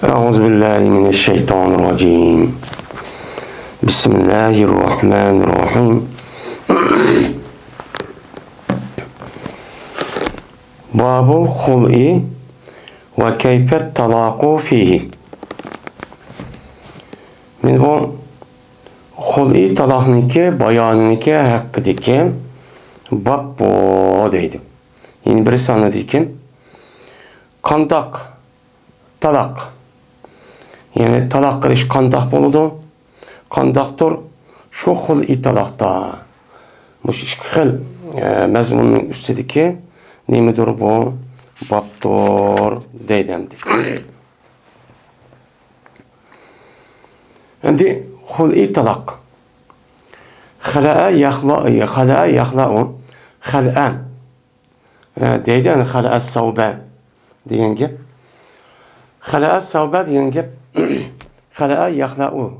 Euzubillahimineşşeytanirracim. Bismillahirrahmanirrahim. Babul hul'i ve keyfet talaqu fihi. Men bu hul'i talaqniki bayanıniki hakkıdaki bab bu deydi. Yani birisi anladıkken kandak talak. Yani talak kılış kandak boludu. Kandaktır şu hul'i talakta. Muş işkil mezmunun üstüdeki nemidir bu? Babdır deydemdi. Şimdi hul'i talak. Khala'a yakhla'u khal'an. Deyden khala'a savba diyen gep. Khala'a savba diyen gep. Khala'a yakhla'u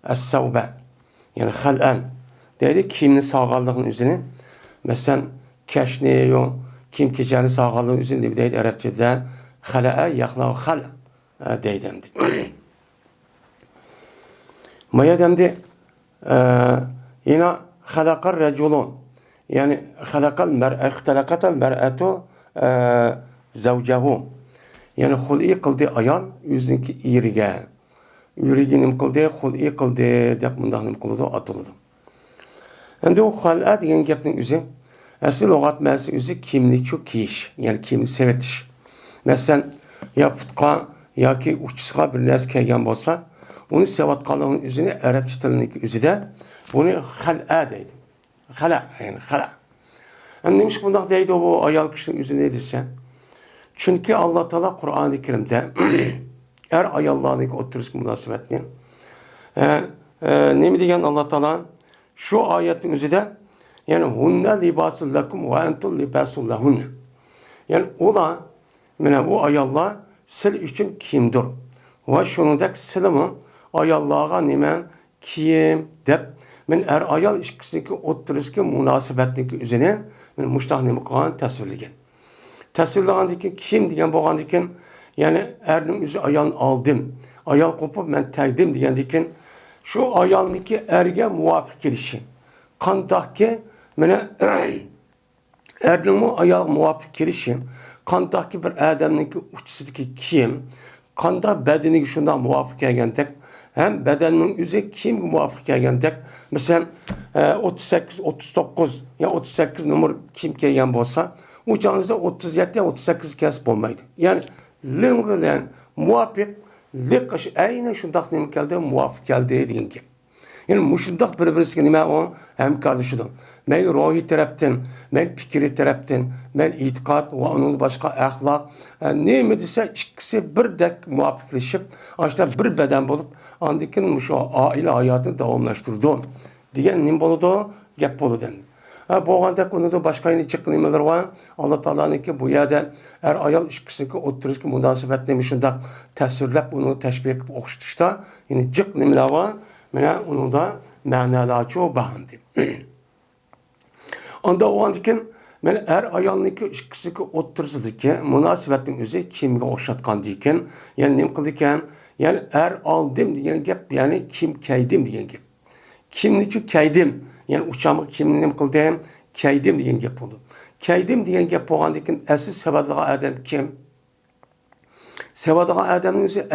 as-savba. Yani khal'an. Deydi kimni sağallığın üzerine. Mesela keşneyo kim keçəni sağallığın üzerinde deydi Arapçada khala'a yakhla'u khal' deydemdi. Maya demdi yine halakar reculun yani halakatal mer'atu zavcehu yani hul'i kıldı ayan yüzündeki irige iriginim kıldı hul'i kıldı dep mundağım kıldı atıldı. Şimdi o hal'a diyen gepnin üzü asıl lügat ma'si üzü kimlik şu kiş yani kimlik sevetiş. Mesela ya putka ya ki uçsığa bir nas kelgen bolsa onu sevatkalığın üzerine Arapça tilindeki üzüde bunu hal'a deydi. Hala yani hala. Yani demiş bundak deydi o ayal kişinin üzerine edilse. Çünkü Allah Teala Kur'an-ı Kerim'de ayallarındaki oturuşu münasebetini ne mi diyen Allah Teala şu ayetin üzerinde yani hunne libasul lekum ve entul libasul lehunne. Yani ola bu ayallar sil için kimdir? Ve şunundaki silimi ayallığa nimen kim dep men ayal işkisindeki oturuşki münasebetindeki üzerine men muştahni qan tasvirlegen. Tasvirlagandaki kim degan bo'lgandikin yani erning o'zi ayolni aldım. Ayol qo'pib men tagdim degandikin şu ayolniki erga muvofiq kelishi. Qandaqki mana erning ayol muvofiq kelishi qandaqki bir odamniki uchisidagi kiyim qandaq badaniga shunday muvofiq kelgandek hem bedenin yüzü kim muvaffak gelgendek mesela 38 39 ya 38 numara kim kelgen bolsa uçağınızda 37 ya 38 kes olmaydı. Yani linglen muvaffak liqaş aynen şundaq nima keldi muvaffak keldi degan gap. Yani muşundaq bir-birisiga nima o hamkorlashidir. Men ruhiy tarafdan, men fikri tarafdan, men e'tiqod va uning boshqa axloq nima desa ikkisi birdek muvaffaqlashib, ashta bir beden bo'lib andikin şu aile hayatını devamlaştırdı diyen nim boludu gap boludu. Bu anda konuda başka yeni çıkan nimeler var. Allah Teala'nın ki bu yerde ayal işkisindeki oturuşki münasebet demişinde tesirlep onu teşbih edip okuştuşta yine çık nimeler var. Mene onu da manalar çoğu bahandı. Anda o andikin men ayalniki işkisindeki oturuşdaki münasebetin üzeri kimge okşatkan diken yani nim kıldıken yani aldım diyen gap yani kim kaydım diyen gap. Kimniki kaydım yani uçağımı kimliğim kıldım kaydım diyen gap oldu. Kaydım diyen gap olgandikin asıl sevadığı adam kim? Sevadığı adamın yüzü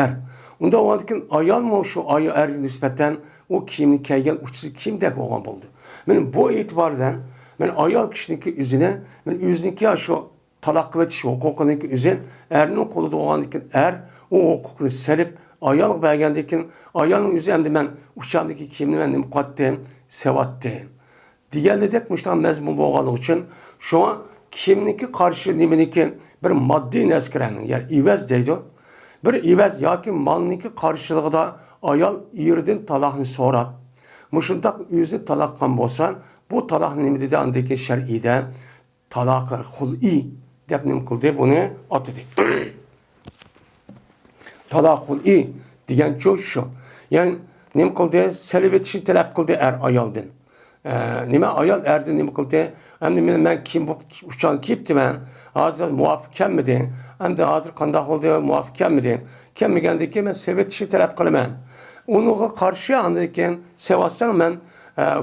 Onda olgandikin ayal mı şu ayal nispeten o kimlik kaygan uçusu kim de olgan oldu. Ben bu itibardan ben ayal kişinin yüzüne ben yüzündeki şu talak ve şu hukukundaki yüzün erinin kolu da olgandikin o hukukunu selip ayal belgendekin ayalın yüzü hem de ben uçağındaki kimliği ben mukaddim, sevattim. Diğerle dekmişten mezmun boğalığı için şu an kimliği karşı nimeniki bir maddi neskirenin yani ivez deydi. Bir ivez ya ki malniki karşılığı da ayal irdin talakını sonra muşundak yüzünü talakkan bolsan bu talak nimedi de andaki şer'ide talak hul'i depnim kıldı bunu atıdı. Talakul-i diyen çok şu. Yani nem kıldı, selibet için talep kıldı ayaldın. nima ayol erdi nima qildi? Endi men kim bu uçan kiyiptiman. Hozir muvofiq kelmidi. Endi hozir qanday bo'ldi? Muvofiq kelmidi. Kelmagandan keyin men sevetishni talab qilaman. Unuga qarshi andan keyin sevasang men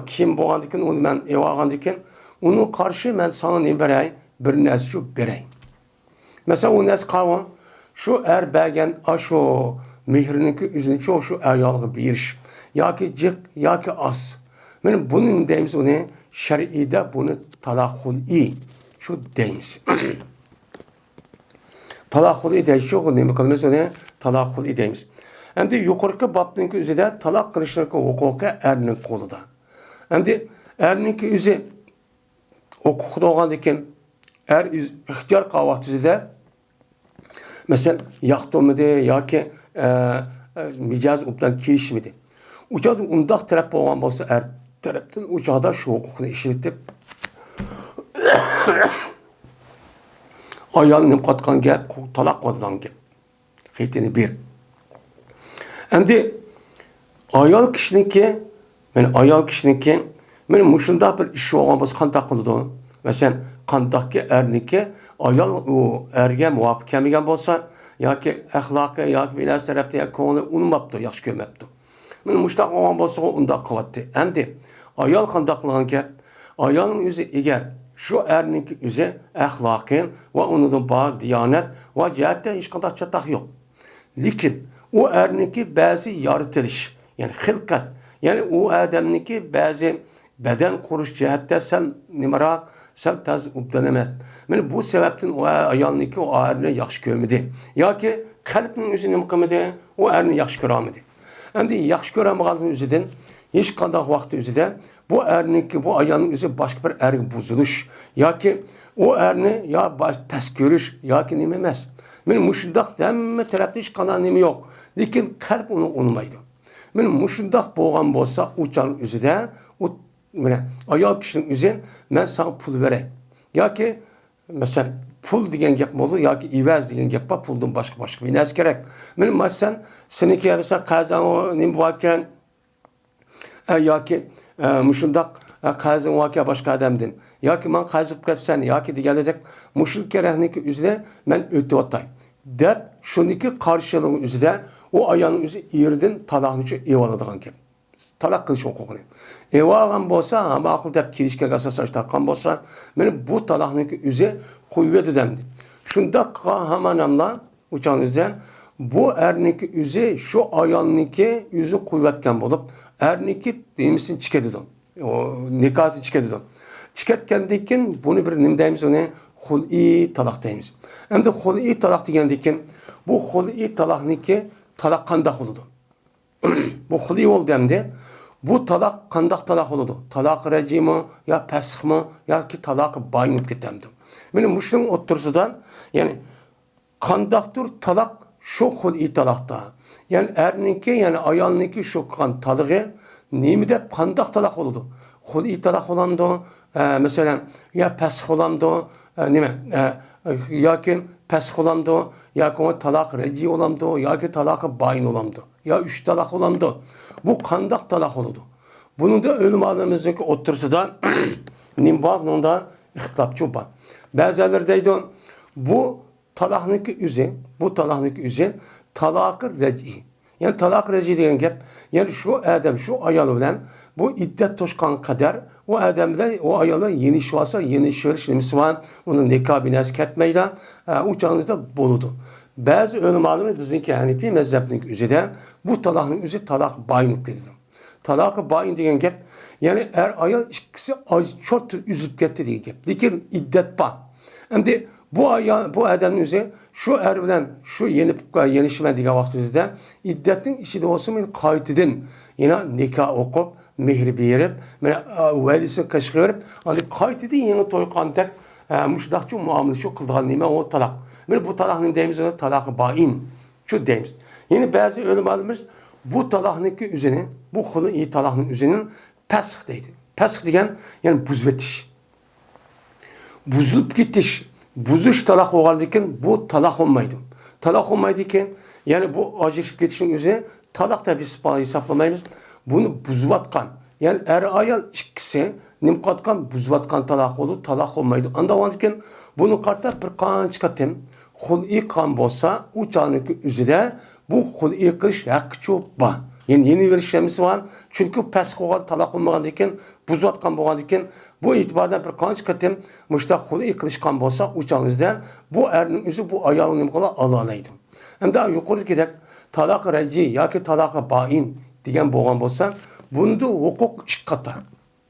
kim bo'lgandan keyin uni men evagandan keyin uni qarshi men sana nima beray? Bir narsa shu beray. Mesela o narsa qavun shu er bergan shu mehriniki üzünçü şu ayolga berish yoki jiq yoki as. Mana buning deymiz uni shar'iyda buni talaqul-i shu deymiz. Talaqul-i deyish shu nima qilamiz uni talaqul-i deymiz. Endi yuqorqi bobninki o'zida taloq qilishning huquqi erning qo'lida. Endi erninki o'zi huquqi bo'lgandan keyin er ixtiyor qilgan vaqtida mesela yaxtımıdı ya ki micaz uptan kelişmedi. Uçağda undaq taraf olan bolsa er taraftan uçağda şu hukukunu işletip ayağını katkan gel talak vadan gel. Fetini bir. Endi ayol kişininki benim muşunda bir iş olan bolsa qanday qildi. Mesela qandaqki erniki ayol o erge muvafiq kelmagan bo'lsa yoki axloqi yoki bilas tarafda ko'ngli unmabdi, yaxshi ko'rmabdi. Mana mushtaq olgan bo'lsa unda qilyapti. Endi ayol qanday qilganki, ayolning o'zi agar shu erniki o'zi axloqi va unida bor diyonat va jihatda hech qanday chataq yo'q. Lekin u erniki ba'zi yoritilish, ya'ni xilqat, ya'ni u odamniki ba'zi badan qurish jihatda sal nimaroq, sal taz ubdan emas. Mana bu sebepten o ayolniki o erini yaxshi ko'rmadi. Yoki qalbning o'zi nima qilmadi, o erini yaxshi ko'rmadi. Endi yaxshi ko'ramaganning o'zidan hech qanday vaqt o'zida bu erniki bu ayolning o'zi boshqa bir erga buzilish yoki o erini ya past ko'rish yoki nima emas. Mana mushundaq hamma tarafda hech qanday nima yo'q. Lekin qalb uni unmaydi. Mana mushundaq bo'lgan bo'lsa, uçan o'zida o mana ayol kishining o'zi men sana pul beray yoki mesela pul degan gap bo'ldi yoki ivaz degan gap bor, puldan boshqa bir narsa kerak. Men masalan seniki yarasa qazan nima bor ekan yoki mushundaq qazan voqea boshqa odamdan yoki men qazib kelsan yoki degandek mushul kerakniki o'zida men o'tib o'tay deb shuniki qarshiligi o'zida o ayolning o'zi erdan taloqni evoladigan gap. Talaq qilish huquqini. Evagan bo'lsa, ma'qul deb kelishga asosan taqqan bo'lsa, meni bu taloqniki o'zi qo'yib demdi. Shunda hamanamlar uçanızdan bu erniki o'zi shu ayolniki o'zi qo'yayotgan bo'lib, erniki demisini chiqadi. O nikohni chiqadi. Chiqatgandan keyin buni bir nima deymiz uni xul'i taloq deymiz. Endi xul'i taloq degandan keyin bu xul'i taloqniki taloq qanday bo'ladi? Bu xul'i bo'ldi endi. Bu talaq qandaq talaq oldu? Talaq rejimi ya pesx mi yoki talaq bayinib ketemdi. Meni mushuning o'ttirsidan, ya'ni qandaqdir talaq shu xul'i talaqda. Ya'ni erniki, ya'ni ayolniki shu qilgan talaqi nima deb qandaq talaq oldu? Xul'i talaq olandi, masalan, ya pesx olandi, nima? Yoki pesx olandi, yoki talaq reji olandi, yoki talaq bayin olandi. Ya üç talaq olandi. Bu qandaq talaq oldu. Bunun da ölümalarımızdaki otursudan nimbağında ixtilapçı var. Bazıları deydi bu talaqniki üzü talaqı reci. Yani talaq reci degan gap, yani şu adam şu ayol bilan bu iddet to'shgan kadar o adamlar o ayollar yenişish nimasi var. Onun nikah binasi ketmaydi. U chog'da bo'ladi. Bazı ölümalarımız bizdeki Hanefi mezhebinin üzerinde bu talaqning o'zi talaq bayinib ketdi. Talaqı bayin degan gap, yani ayol ikkisi çok üzüp ketdi degan gap. Lekin iddet bor. Endi bu odamning o'zi shu er bilan shu yenishma degan vaqt o'zida iddatning ichida bo'lsa men qaytadan yana nikoh o'qib, mehr berib, mana valisini qashqirib, ani qaytadan yangi to'y qandak mushundaqchi muomala shu qilgan nima o talaq. Mana bu talaqning deymiz ona talaqı bayin. Shu deymiz. Yine bazı ölümalarımız bu talaqniki üzerine, bu xul'i talaqning üzerinin pesx deydi. Pesx degan yani buzvetish. Buzulup ketish. Buzuş talaq bo'lgandan keyin bu talaq olmaydi. Talaq olmaydi ekan, yani bu ajrashib ketishning o'zi talaq deb hisoblamaymiz. Bunu buzvatgan, Yani ayol ikkisi nim qatgan buzvatgan taloq bo'lib, taloq olmaydi. Anda o'nkin buni qarta bir qancha qatim xul'i qon bo'lsa, u joniki o'zida bu xul'i qilish haqqi cho'ppa. Yani yeni verişlerimiz var. Çünkü pes qo'ygan taloq olmagan ekan, buzvatgan bo'lgan ekan, bu e'tibordan bir qancha qatim mushta xul'i qilishgan bo'lsa, u joningizdan bu erning o'zi bu ayolni nima qila olmaydi. Endi yuqoridagidek taloq raji yoki taloq bain degan bo'lgan bo'lsa, bunda huquq ikki qator.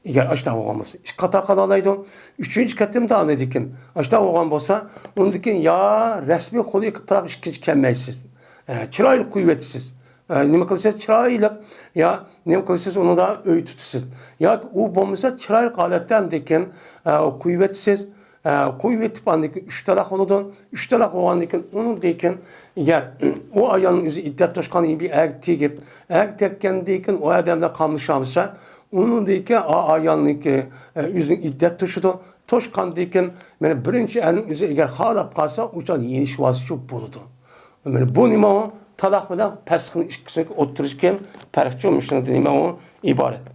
Eğer aşağı olgan bo'lsa, ikki qator qila üçüncü qatimda oladi ekan. Aşağı olgan bo'lsa, undan ya rasmiy xul'i taloq ikkinchi kelmaysiz. Chiroyli qo'yib nima qilsangiz chiroyli ya nima qilsangiz uni da uy tutasiz. Ya u bo'lmasa chiroyli holatdan dekin qo'yib qo'yib etib andiki 3 taloq bo'ladi. 3 taloq bo'lgandan keyin uni dekin agar u ayolning o'zi iddat to'shgan bir tegib, tekkandan keyin u odamda qamlishamsa, uni dekin ayolniki o'zining iddat to'shidi. To'shgandan keyin mana birinchi erning o'zi agar xolab qolsa, o'chal yenish vosita bo'ladi. Mana bu nima taloq bilan pasxni ikkisiga o'tirishgan farqchi bo'lishdan nima u iborat.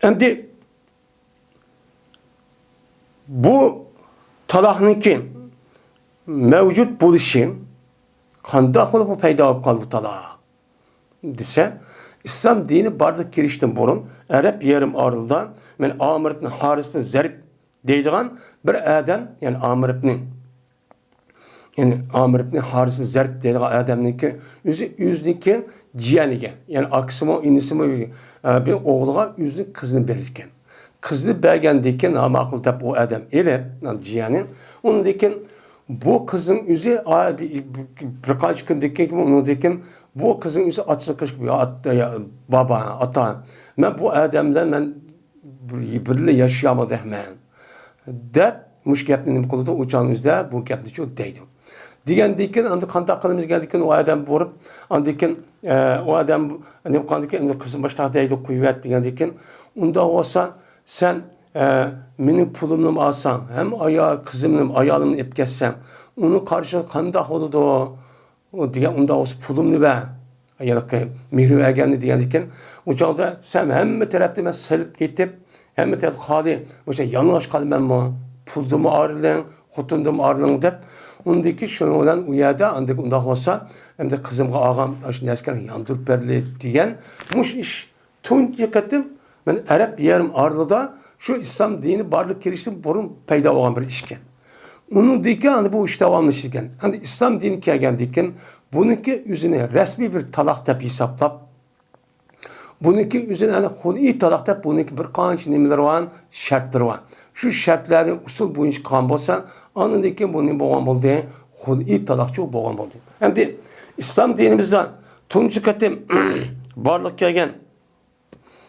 Endi bu taloqniki mavjud bo'lishi qanday qilib bu paydo bo'lib qoldi taloq desa, islom dini barliq kirishdan burun arab yarim orolidan men Amir ibn Haris ibn Zarib deydigan bir odam, ya'ni Amir ibn Haris ibn Zarib deydigan odamniki o'ziniki jiyaniga, ya'ni aksimi, inisimi bir o'g'liga o'zining qizini bergan. Qizni bergandan keyin ma'qul deb u odam elib, jiyanin, undan keyin bu qizning o'zi bir qancha kundan keyin undan keyin bu qizning o'zi ochliq baba, ota, men bu odamdan men birga yashayolmayman deb mush gapni nima qildi, o'changizda bu gapni shu deydi. Degandan keyin endi qanday qilamiz degandan o odam borib, undan keyin o odam nima qildi ki, endi qizim boshqa deydi, qo'yib degandan keyin unda olsa sen mening pulimni olsang, hem qizimni, ayolimni olib ketsang, uni qarshi qanday bo'ladi degan, unda olsa pulimni ber. Yoki mehr berganni degandan keyin o chog'da sen hamma tarafdan silib ketib, hamma taraf xoli, o'sha yonlash qolmanmi, pulni o'g'irlang, xotinni o'g'irlang deb, undaki shuni bilan u yerda unda olsa, endi qizimga olg'am shu narsani yondirib berdi degan mush ish tunji qatim men arab yarim orolida shu islom dini barliq kirishdan burun paydo bo'lgan bir ish ekan. Uningdagi bu ish davomlashgan. Endi islom dini kelgandan keyin buniki o'zini rasmiy bir taloq deb hisoblab, buniki o'zini xul'i taloq deb buniki bir qancha nimalar bor, shartlar bor. Shu shartlarni usul bo'yicha qilgan bo'lsa, ondan keyin bu nima bo'lgan bo'ldi? Xul'i taloqchi bo'lgan bo'ldi. Endi islom dinimizda tunji qatim barliq kelgan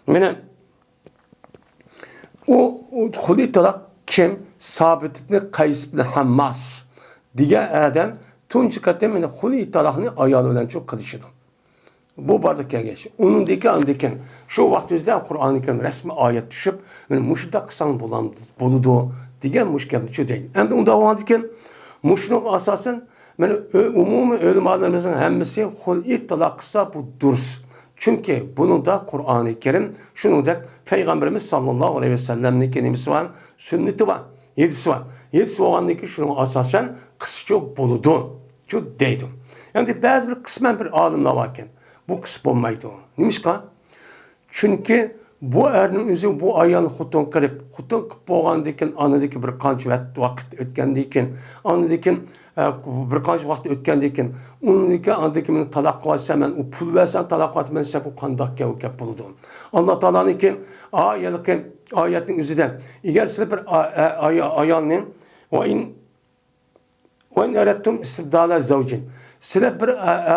mana o xul'i taloq kim? Sabit ibn Qays ibn Hammas degan odam tunji qatim mana xul'i taloqni ayoli bilan cho'q qilishdi. Bu barliq kelgan. Uningdagi andikin shu vaqtda Qur'oni Karim rasmiy oyat tushib, mana mushunda qilsang bo'ladi degan mushkilni shu deydi. Endi unda bo'lgandan mushning asosan mana umumiy ulamolarımızın hammasi xul'i taloq qilsa bu durust. Çünkü bunun da Qur'oni Karim shuningdek Peygamberimiz sallallohu alayhi vasallamning nimasi var, sünneti var, yedisi var. Yedisi bo'lgandan keyin shunga asosan qischa bo'ladi. Shu deydi. Endi ba'zi bir qisman bir olimlar bor ekan. Bu qis bo'lmaydi. Nimishqa? Chunki bu erning o'zi bu ayolni xotun qilib bo'lgandan keyin onadagi bir qancha vaqt o'tgandan keyin, onadagi bir qancha vaqt o'tgandan keyin uniki andagi meni taloq qilsam, men u pul versam taloq qilman desa bu qandoq gap bo'ladi. Alloh taoloniki oyatning o'zida agar siz bir ayolning va in aradtum istibdala zawjin, sizlar bir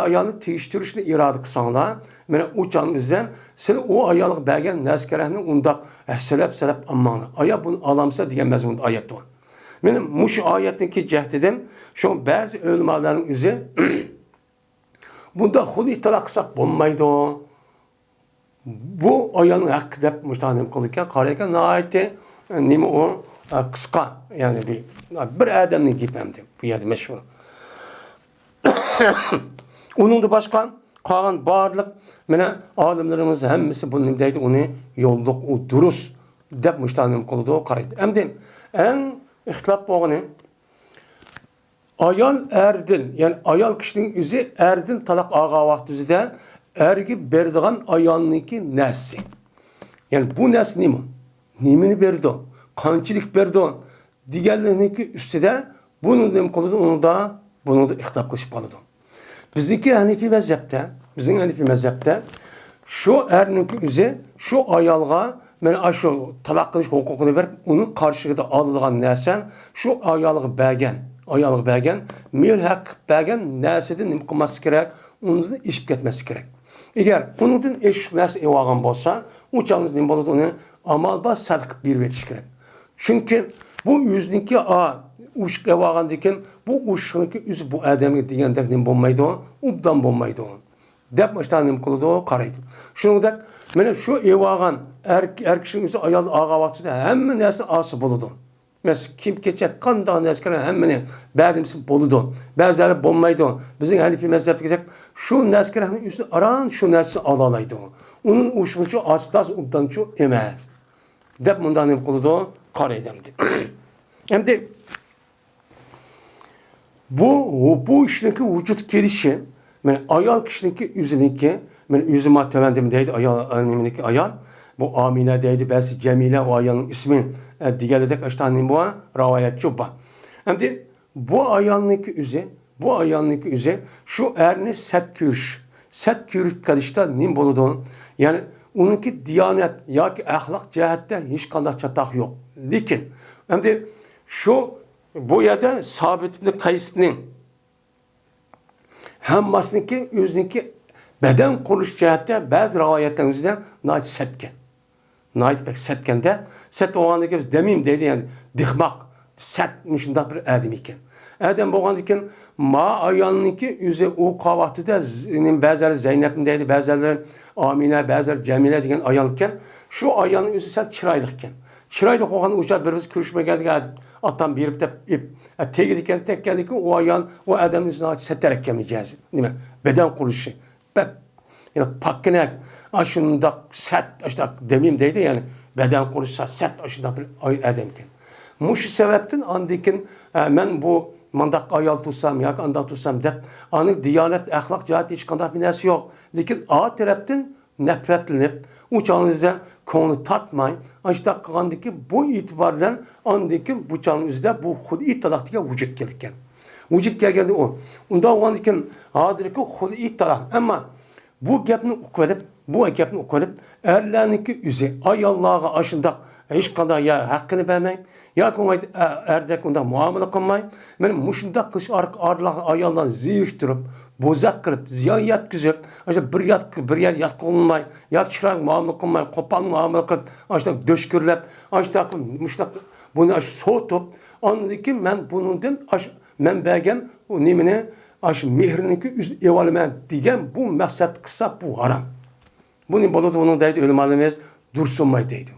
ayolni tegishtirishni iroda qilsanglar, mana u chog'ingizdan siz u ayolga bergan naskarahni undaq salab ammanglar. Ayol buni olamsa degan mazmunda oyat bor. Mening mush oyatniki jahdidim shu ba'zi ulamolarning o'zi bunda xul'i taloq qilsak bo'lmaydi. Bu ayolning haqqi deb mushtanim qilgan, qaragan nihoyatda nima u qisqa, ya'ni bir odamning gapim deb bu yerda mashhur. Uningda boshqa Kalan barlık mene alimlerimiz hemmisi bunu deydi, onu yolluk, o durus dep müştahanım kıldı, karaydı. Hem de en ihtilaf boğunu ayal erdin, yani ayal kişinin yüzü erdin talak ağa vaktüzüden ergi berdiğen ayalınki nesi. Yani bu nesi neymi? Nimini berdi o, kançilik berdi o. Diğerlerinki üstüde bunu dem kıldı, bunu da ihtilaf kılışıp kalıdı. Bizdeki Hanefi mezhepte, bizim Hanefi mezhepte şu erninki yüzü, şu ayalga, ben şu talak kılış hukukunu verip, onun karşılığı alınan nesen, şu ayalığı belgen, mirhak belgen neseden nim kılması gerek, onun da işip ketmesi gerek. Eğer onun eşlik nesi evağın bolsa, uçağınız nim boludu onu amal bas sarkıp bir vetiş gerek. Çünkü bu yüzünki uçuk evağın diken, bu uçuğunki yüzü bu adamı diyendek nim bulmaydı o, ubdan bulmaydı o. Dep baştan nim kılıdı o, karaydı. Şunu da, mene şu evağın, kişinin yüzü ayalı ağa vaktida hemen nesi ası boludu. Mesela kim geçecek kandan neskere hemmeni bədimsi boludu. Bazıları bulmaydı. Bizim Hanefi mezhepte şu neskerenin üstü aran şu nesli alalaydı. Onun uçmuşu aslas ubdançu emez. Dep bundan ne kuludu? Kar edemdi. Hem de bu işindeki vücut gelişi, yani ayal kişinin yüzündeki, yani yüzü maddemendimdeydi ayal, bu Amine'deydi, belki Cemile o ayalın ismi, diğerledek açtanın bu rivayet çuba. Hem de bu ayalınki yüzü, şu erni set kürüş kadışta nim boluduğun, yani onunki diyanet, ya ki ahlak cihette hiç kadar çatak yok. Lakin, hem de bu yerde Sabit ibn Kays'nin hammasınki, yüzünki beden kuruluş cihette bazı rivayetlerin yüzünden nait setken. Nait pek setkende, set o andaki biz demeyim dedi yani dikmak, setmişinde bir adam iken. Adam bu andaki ma ayağınınki yüzü o kavatıda bazıları Zeynep'indeydi, bazıları Amine, bazıları Cemile diyen ayağınken şu ayağının yüzü set çıraylıkken. Çıraylık olan uçak birimiz kürüşme geldik, attan bir ip. Tek geldik ki o ayağın, o adamın yüzüne seterek gelmeyeceğiz. Değil mi? Beden kuruluşu. Yani pakkine aşında set, işte demeyim deydi yani beden kuruluşu set aşında bir adamken. Muş sebepten andikin ben bu mandak ayal tutsam, yak anda tutsam dep, anı diyanet, ahlak cihati hiç kadar bir nesi yok. Lakin a taraftan nefretlenip, uçağınızda konu tatmayın. Açta kandaki bu itibarla andaki bu çağınızda bu hudi talaktaki vücut gelirken. Vücut geldi o. Onda o andikin adreki hudi talak. Ama bu gapni ukvedip, erlerinki yüzü ayallağı aşında hiç kadar ya hakkını vermeyin, ya ki erdek onda muamele kılmayın. Benim muşunda kış arlağı ayallarını ziyiştirip, bozak kırıp, ziyan yatkızıp, işte bir yer yatkılmayın, ya çırak muamele kılmayın, kopal muamele kılıp, işte döşkürlep, işte bunu soğutup, anladı ki ben bunun ben belgen o nimine mehrininki evalime diyen bu maksat kısa bu haram. Bunun boludu onun deydi ölüm alemez dursunmay deydi.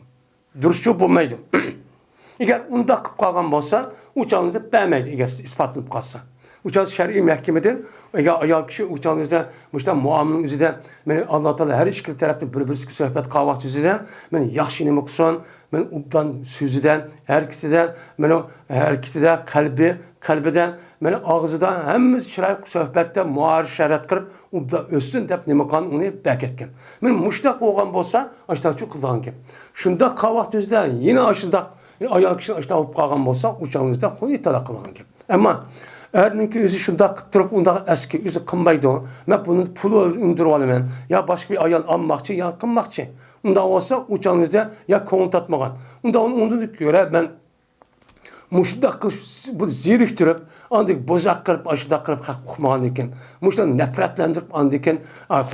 Duruşçu bulmaydı. Eğer onda kalkan olsa uçağınızda beğenmeydi eğer ispatlanıp kalsa. Uçağınız şer'i mahkemeden eğer ayal kişi uçağınızda muamelin üzerinde Allah Teala her iki tarafta birbirisi sohbet kahvaltı üzerinde yaxşı ne muksun ubdan sözüden her ikisi de kalbiden ağzıdan hem şirak sohbette muharşeret kırıp ubda üstün dep ne makan onu beketken. Muştak olgan bolsa aşağı çok kıldan ki. Şunda kahvaltı üzerinde yine aşırda ayal kişi aşağı olup kalgan bolsa uçağınızda onu italak kılgan ki. Ama erninki yüzü şunda kıptırıp onda eski yüzü kınmaydı o. Ben bunun pulu öndürü alayım. Ya başka bir ayal almakçı ya kınmakçı. Onda olsa uçağınızda ya konut atmagan. Onda göre ben muşda bu ziriktirip andık bozak kırıp aşıda kırıp kumagan iken. Muşda nefretlendirip andıken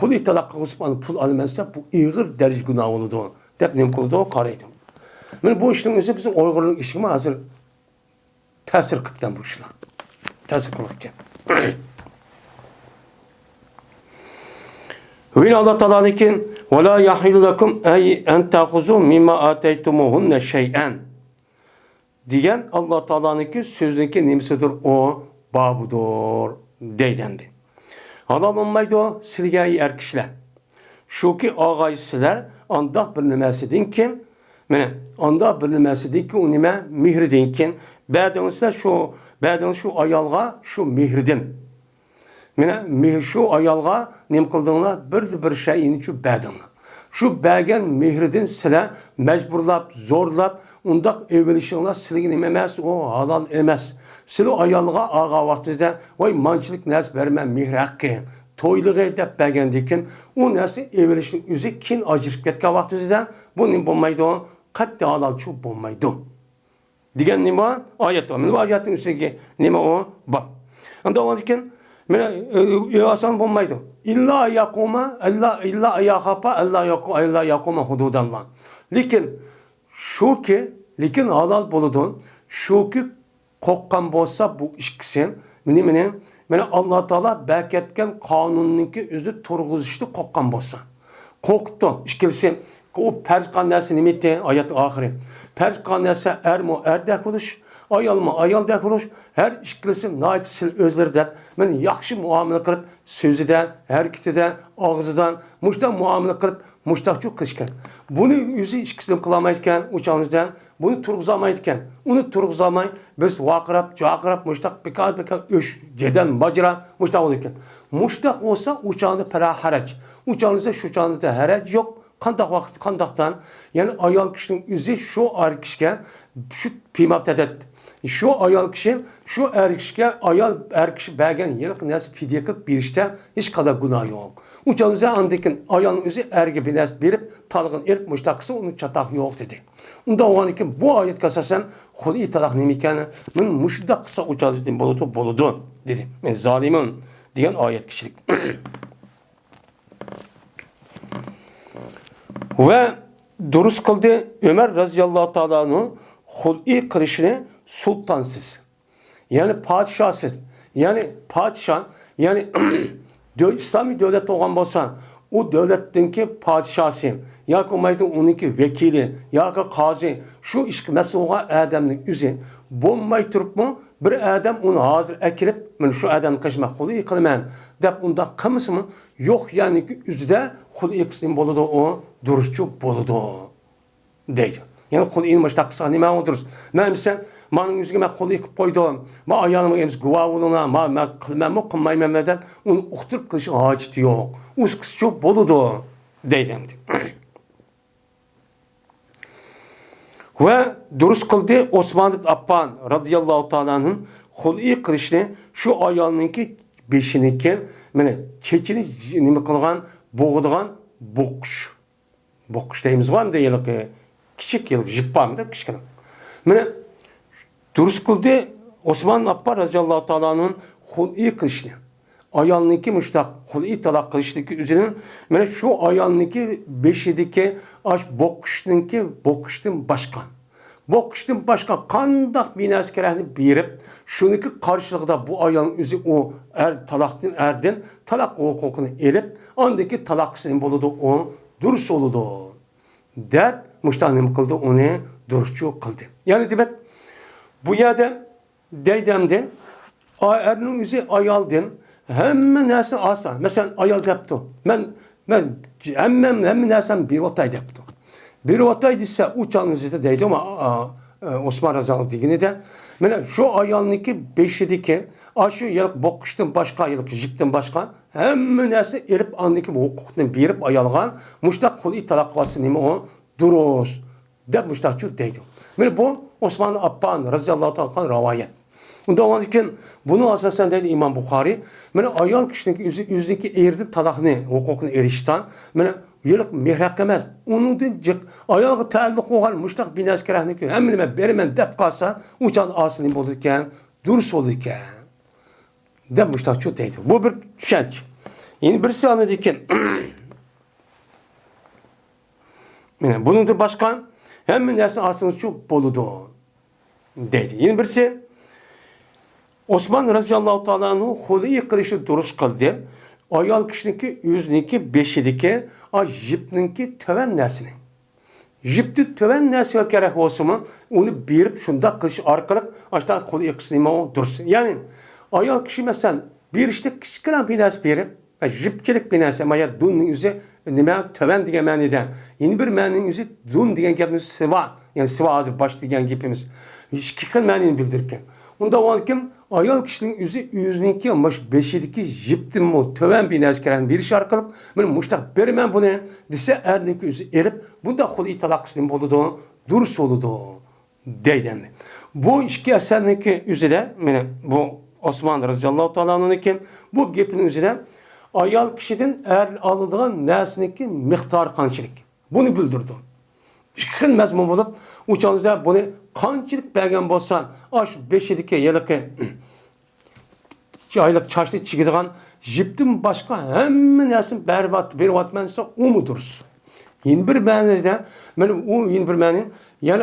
kulu italak kılıp pul almansa bu iğir derece günah oldu. Dep nem kıldı o karaydı. Ben bu işin özü bizim Uygurluk işime hazır tesir kıptan bu işler. Tesir kılıkken. Ve Allah Teala'nınkin ve la yahillu lekum en ta'khuzu mimma ateytumuhunne şey'en diyen Allah Teala'nınki sözündeki nimsidir o babudur deydendi. Halal olmaydı o silgeyi er kişiler. Şu ki ağaysizler andaq bir nimesidin kim? Mene andaq bir nimesidin ki o nime mihridin kim? Ba'dın şu ayalga şu mihridin. Mene şu ayalga nim kıldığına bir şeyini şu ba'dın. Şu ba'gen mihridin sizler mecburlap, zorlap, undaq evvelişinler sizligi nime emas, o halal emas. Siz o ayalga ağa vaxtida vay mançılık nas vermem mihri haqqı. Toylığı dep bəgəndikin, o nəsi evvelişin üzü kin acırıb ketken vaxtınızdan bu nim bulmaydı o, qatdi halal çu bulmaydı. Digen nima ayet var. Bu ayetin üstündeki nima o bab. Anda o diken asan bulmaydı. İlla yakuma, illa yakapa, illa yakuma hududallah. Lekin şu ki, lekin halal buludun, şu ki kokkan bolsa bu işkisen, Mene Allah Teala berketken kanununki özü turguzuştu kokkan bolsa. Koktu. İşkilsin. O perkan nersi nimeti ayet ahiri. Perkan nersi er dekuluş. Ayal dekuluş. Her işkilsin nait sil özlerden. Men yakşı muamele kılıp sözüden, hareketinden, ağzıdan, muştan muamele kılıp muştakçı kılışken. Bunu yüzü işkilsin kılamayken uçağınızdan. Bunu turguzamayken, onu turguzamay, biz vakırap, muştak, bekaz, öş, ceden, macera, muştak olurken. Muştak olsa uçağında para harac. Uçağınızda şu uçağınızda harac yok. Kandaktan, yani ayal kişinin yüzü şu ar kişiken, şu pimak dedet. Şu ayal kişi, şu er kişiken, er kişi belgen, yılık nasıl fidye kılıp bir işte hiç kadar günah yok. Uçağınızda andikin ayalın yüzü erge bir nes berip, talığın ilk muştakısı onun çatak yok dedi. Unda oğan ki bu ayet kasasen huli talak nemikene men muşda kısa uçağızın boludu dedi. Yani zalimin diyen ayet kişilik. Ve durus kıldı Ömer radıyallahu ta'ala'nın huli kırışını sultansız. Yani padişahsız. Yani padişah yani İslami devlet olan bolsan o devlettinki padişahı ya ki onunki vekili, ya ki kazi, şu iş mesluğa adamın yüzü, bulmay turup mu, bir adam onu hazır ekilip, ben şu adamın kaçmak kolu yıkılmam, deyip onda kımısı mı, yok yani ki yüzde kolu yıkısın boludu o, duruşçu boludu, deydi. Yani kolu inmiş takısa nime o duruş. Ben sen, manın yüzüge ben kolu yıkıp koydum, ma ayağımı emiz guva oluna, ma kılmam o kılmayım emeden, onu uxturup kılışı ağaçtı yok, uskısı çok boludu, deydim. Ve durus kıldı Osman ibn Affan radıyallahu ta'ala'nın huli kılışını şu ayalınınki beşiniken çekini nime kılgan boğduğun bokuş. Bokuş deyimiz var mı da yılık küçük yılık jippa mı da küçük. Durus kıldı Osman ibn Affan radıyallahu ta'ala'nın huli kılışını. Ayalınınki müştak huli talak kılışındaki üzerinin şu ayalınınki beşideki bokuştun başkan. Bokuştun başkan kandak bir askerahını birip şununki karşılıkta bu ayağın üzü o erdin talak o kokunu elip andaki talak sembolüdü o durus oludu. Der müştanim kıldı onu duruşçu kıldı. Yani demek bu yerde deydemden erinin üzü ayaldın hemen neyse asa. Mesela ayal yaptı. Ben hemen neyse bir otay yaptı. Bir otay ise uçağın üzerinde deydi ama Osman Razan'ın digini de şu ayalınki beşideki şu yılık bokuştun başka yılık jiptin başka hemen neyse erip andaki bu hukukunu birip ayalgan muştak kulu italakvası nime o duruz de muştakçı deydi. Bu Osman Affan razıyallahu ta'ala rivayet. Onda olanken bunu asasen dedi İmam Bukhari. Ayal kişinin yüzdeki erdi talakını hukukunu erişten yılık mihrak emez. Onun için ayağı taalluk olan müştak bin askerahını ki hemen berimen dep kalsa uçan asılın bulurken durus olurken de müştak çok deydi. Bu bir düşünç. Yine birisi anladıkken bunun da başkan hemen dersin asılın çok boludu deydi. Yine birisi Osman radıyallahu ta'ala'nın huli kılışı durus kıldı. Ayal kişininki yüzünki beşidiki jipninki töven nersini. Jipti töven nersi gerek olsun mu? Onu birip şunda kılıç arkalık aşağı kolu yakısını o dursun. Yani ayal kişi mesela bir işte kichkina bir narsa berib, jipchilik bir narsa, mana dunning o'zi nima tovan degan ma'noda. Yeni bir ma'noning o'zi dun degan gapni siva, ya'ni siva hozir bosh degan gapimiz. Ikki xil ma'noni bildirgan. Unda kim ayol kishining o'ziniki mash beshidagi jipdimi tovan bir narsa kerak berish orqali men mushtaq beraman buni desa erning o'zi erib bunda xul'i taloq qilishning bo'ladi, durus bo'ladi deydi. Bu ikki asarniki o'zida mana bu Osman radhiyallohu ta'ala anhu'niki bu gapning o'zida ayol kishidan er oladigan narsaniki miqdori qanchalik buni bildirdi. Ikki xil mazmun bo'lib, o'changizda buni qanchalik bergan bo'lsan, osh 5-dagi yiliqi aylik chashni chigadigan jipdan boshqa hamma narsani beryapman desa, u mudurus. Yeni bir ma'noda mana u yeni bir ma'no, ya'ni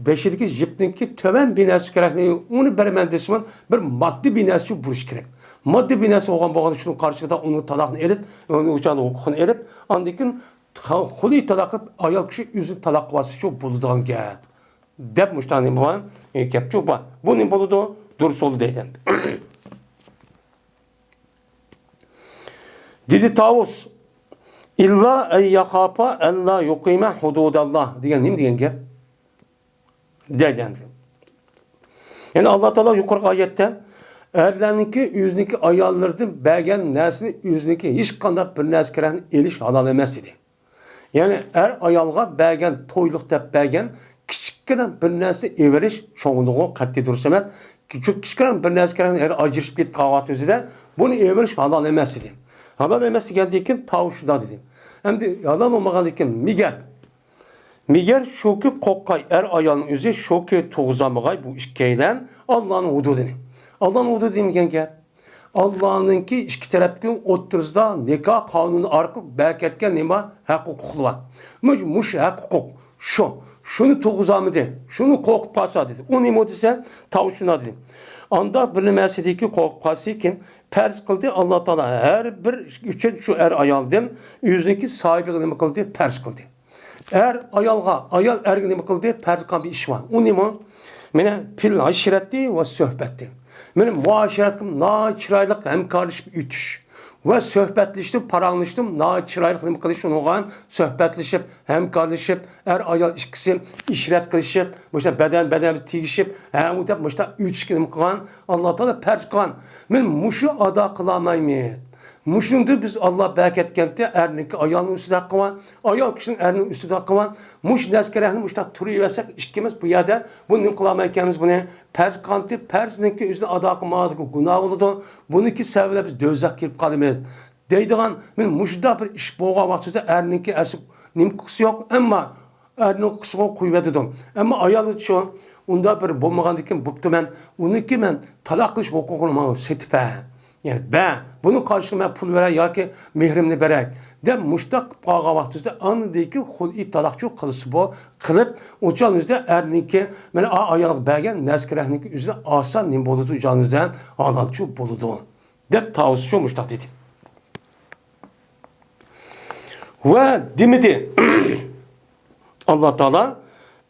5-dagi jipniki tovan binasi kerak. Uni beraman desam, bir moddiy binasi bo'lish kerak. Moddiy binasi olgan bo'lganda shuni qarshida uni taloqni elib, uni o'chani huquqini elib, andikin xul'i taloq qilib ayol kishi o'zi taloq qilsa shu bo'ladigan gap. Deb mushtani bu gapchi bor. Bu nima bo'ladi? Dursul deydi. Dedi Tavus İlla en yakapa en la yukime hududallah degan nima degan gap? Dedendi. Yani Allah Teala yukarı ayette erlerniki yüzniki ayollardan bergen narsini yüzniki hiç qanday bir narsa kerakni elish halol emas edi. Yani er ayolga bergen to'yliq deb bergen kichikgina bir narsa everish sho'ng'lig'i qat'iy durust emas. Kichikgina bir narsa kerakni er ajrashib ketib qolgan o'zida buni everish halol emas edi. Halal emas degandan tavuşda dedi. Endi halal olmagandan migar. Migar şoku qoqqay er ayolning o'zi şoku tug'zamag'ay bu ikkaydan Allohning hududini. Allohning hududi degan gap. Allohninki ikki tarafga o'ttirizda nikoh qonuni orqali berkatgan nima haq-huquqlar bor. Mush haq-huquq shu. Shuni tug'zamidi, shuni qo'qib qolsa dedi. U nima desa tavuşuna dedi. Anda bilinmasidiki qo'qib qolsa ekan Perz kıldı Allah Teala her bir üçün şu er ayaldım yüzündeki sahibi nima kıldı perz kıldı. Er ayalga ayal ergi nima kıldı perz kan bir iş var. O nima? Mene pil aşiretti ve sohbetti. Mene muaşiretim na çıraylık hemkarlaşıp ütüş. Ve sohbetleştim, paranlaştım, na çıraylık nima kılışım oğan sohbetleşip, hemkarlaşıp, er ayal ikisi işret kılışıp, işte beden tigişip, hem o da işte üç nima kılan Allah Teala perz kan. Men muşu ada kılamaymayız. Muşunda biz Allah berketkentte erninki ayağının üstüde hakkı var. Ayağ kişinin erinin üstüde hakkı var. Muş neskerehini muşta turuyversek işkimiz bu yerde bunu kılamaykenimiz bunu perz kanti perzinki üstüde ada kılmadık günah oldu. Bununki sebeple biz dözek girip kalmayız. Deydiğen men muşda bir iş boğa vaktinde erninki esip nimkisi yok ama erinin kısmı kuyvetidim. Ama ayağı şu onda bir bulmagandikin buptu men uniki men talaq qilish huquqini setip yani ben bunu karşıma pul veray yoki mehrimni beray deb mushtaq qolgan vaqtida anidagi xul'i taloqchi qilsa bu qilib o'chanizda erniki mana ayol bergan naskirahniki o'zida oson nim bo'ladi o'chanizdan halalchi bo'ladi deb tavsiya shu mushtaq dedi. Ve demedi Allah Teala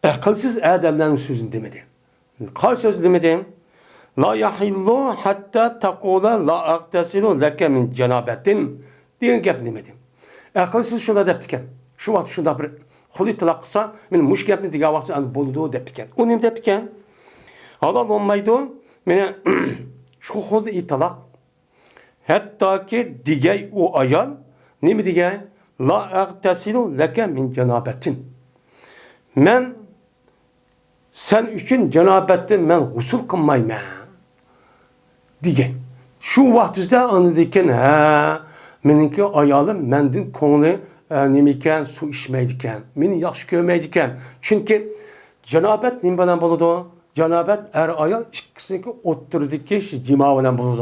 akılsız adamların sözünü demedi. Kaç söz demedi? La yahillu hatta taqula la aqtasilu leke min cenabetin diyen gap demedi. Akılsız şuna deptiken. Şu vakit şunda bir xul'i talaq qilsa, men mush gapni degan vaqt bo'ldi deptiken. O nima deptiken? Halol olmaydi. Meni shu xul'i talaq hattoki digay u ayol nima degan? La aqtasilu leke min cenabetin. Men sen üçün cenabetten men gusül kılmayman diyen. Şu vaxtizde anıdiken meninki ayalım mendin konuğu nemiken su içmeydiken, meni yaxşı görmeydiken. Çünkü cenabet nima bilan bo'ladi? Cenabet er ayal ikkisiniki o'ttirdiki cima bilan bo'ladi.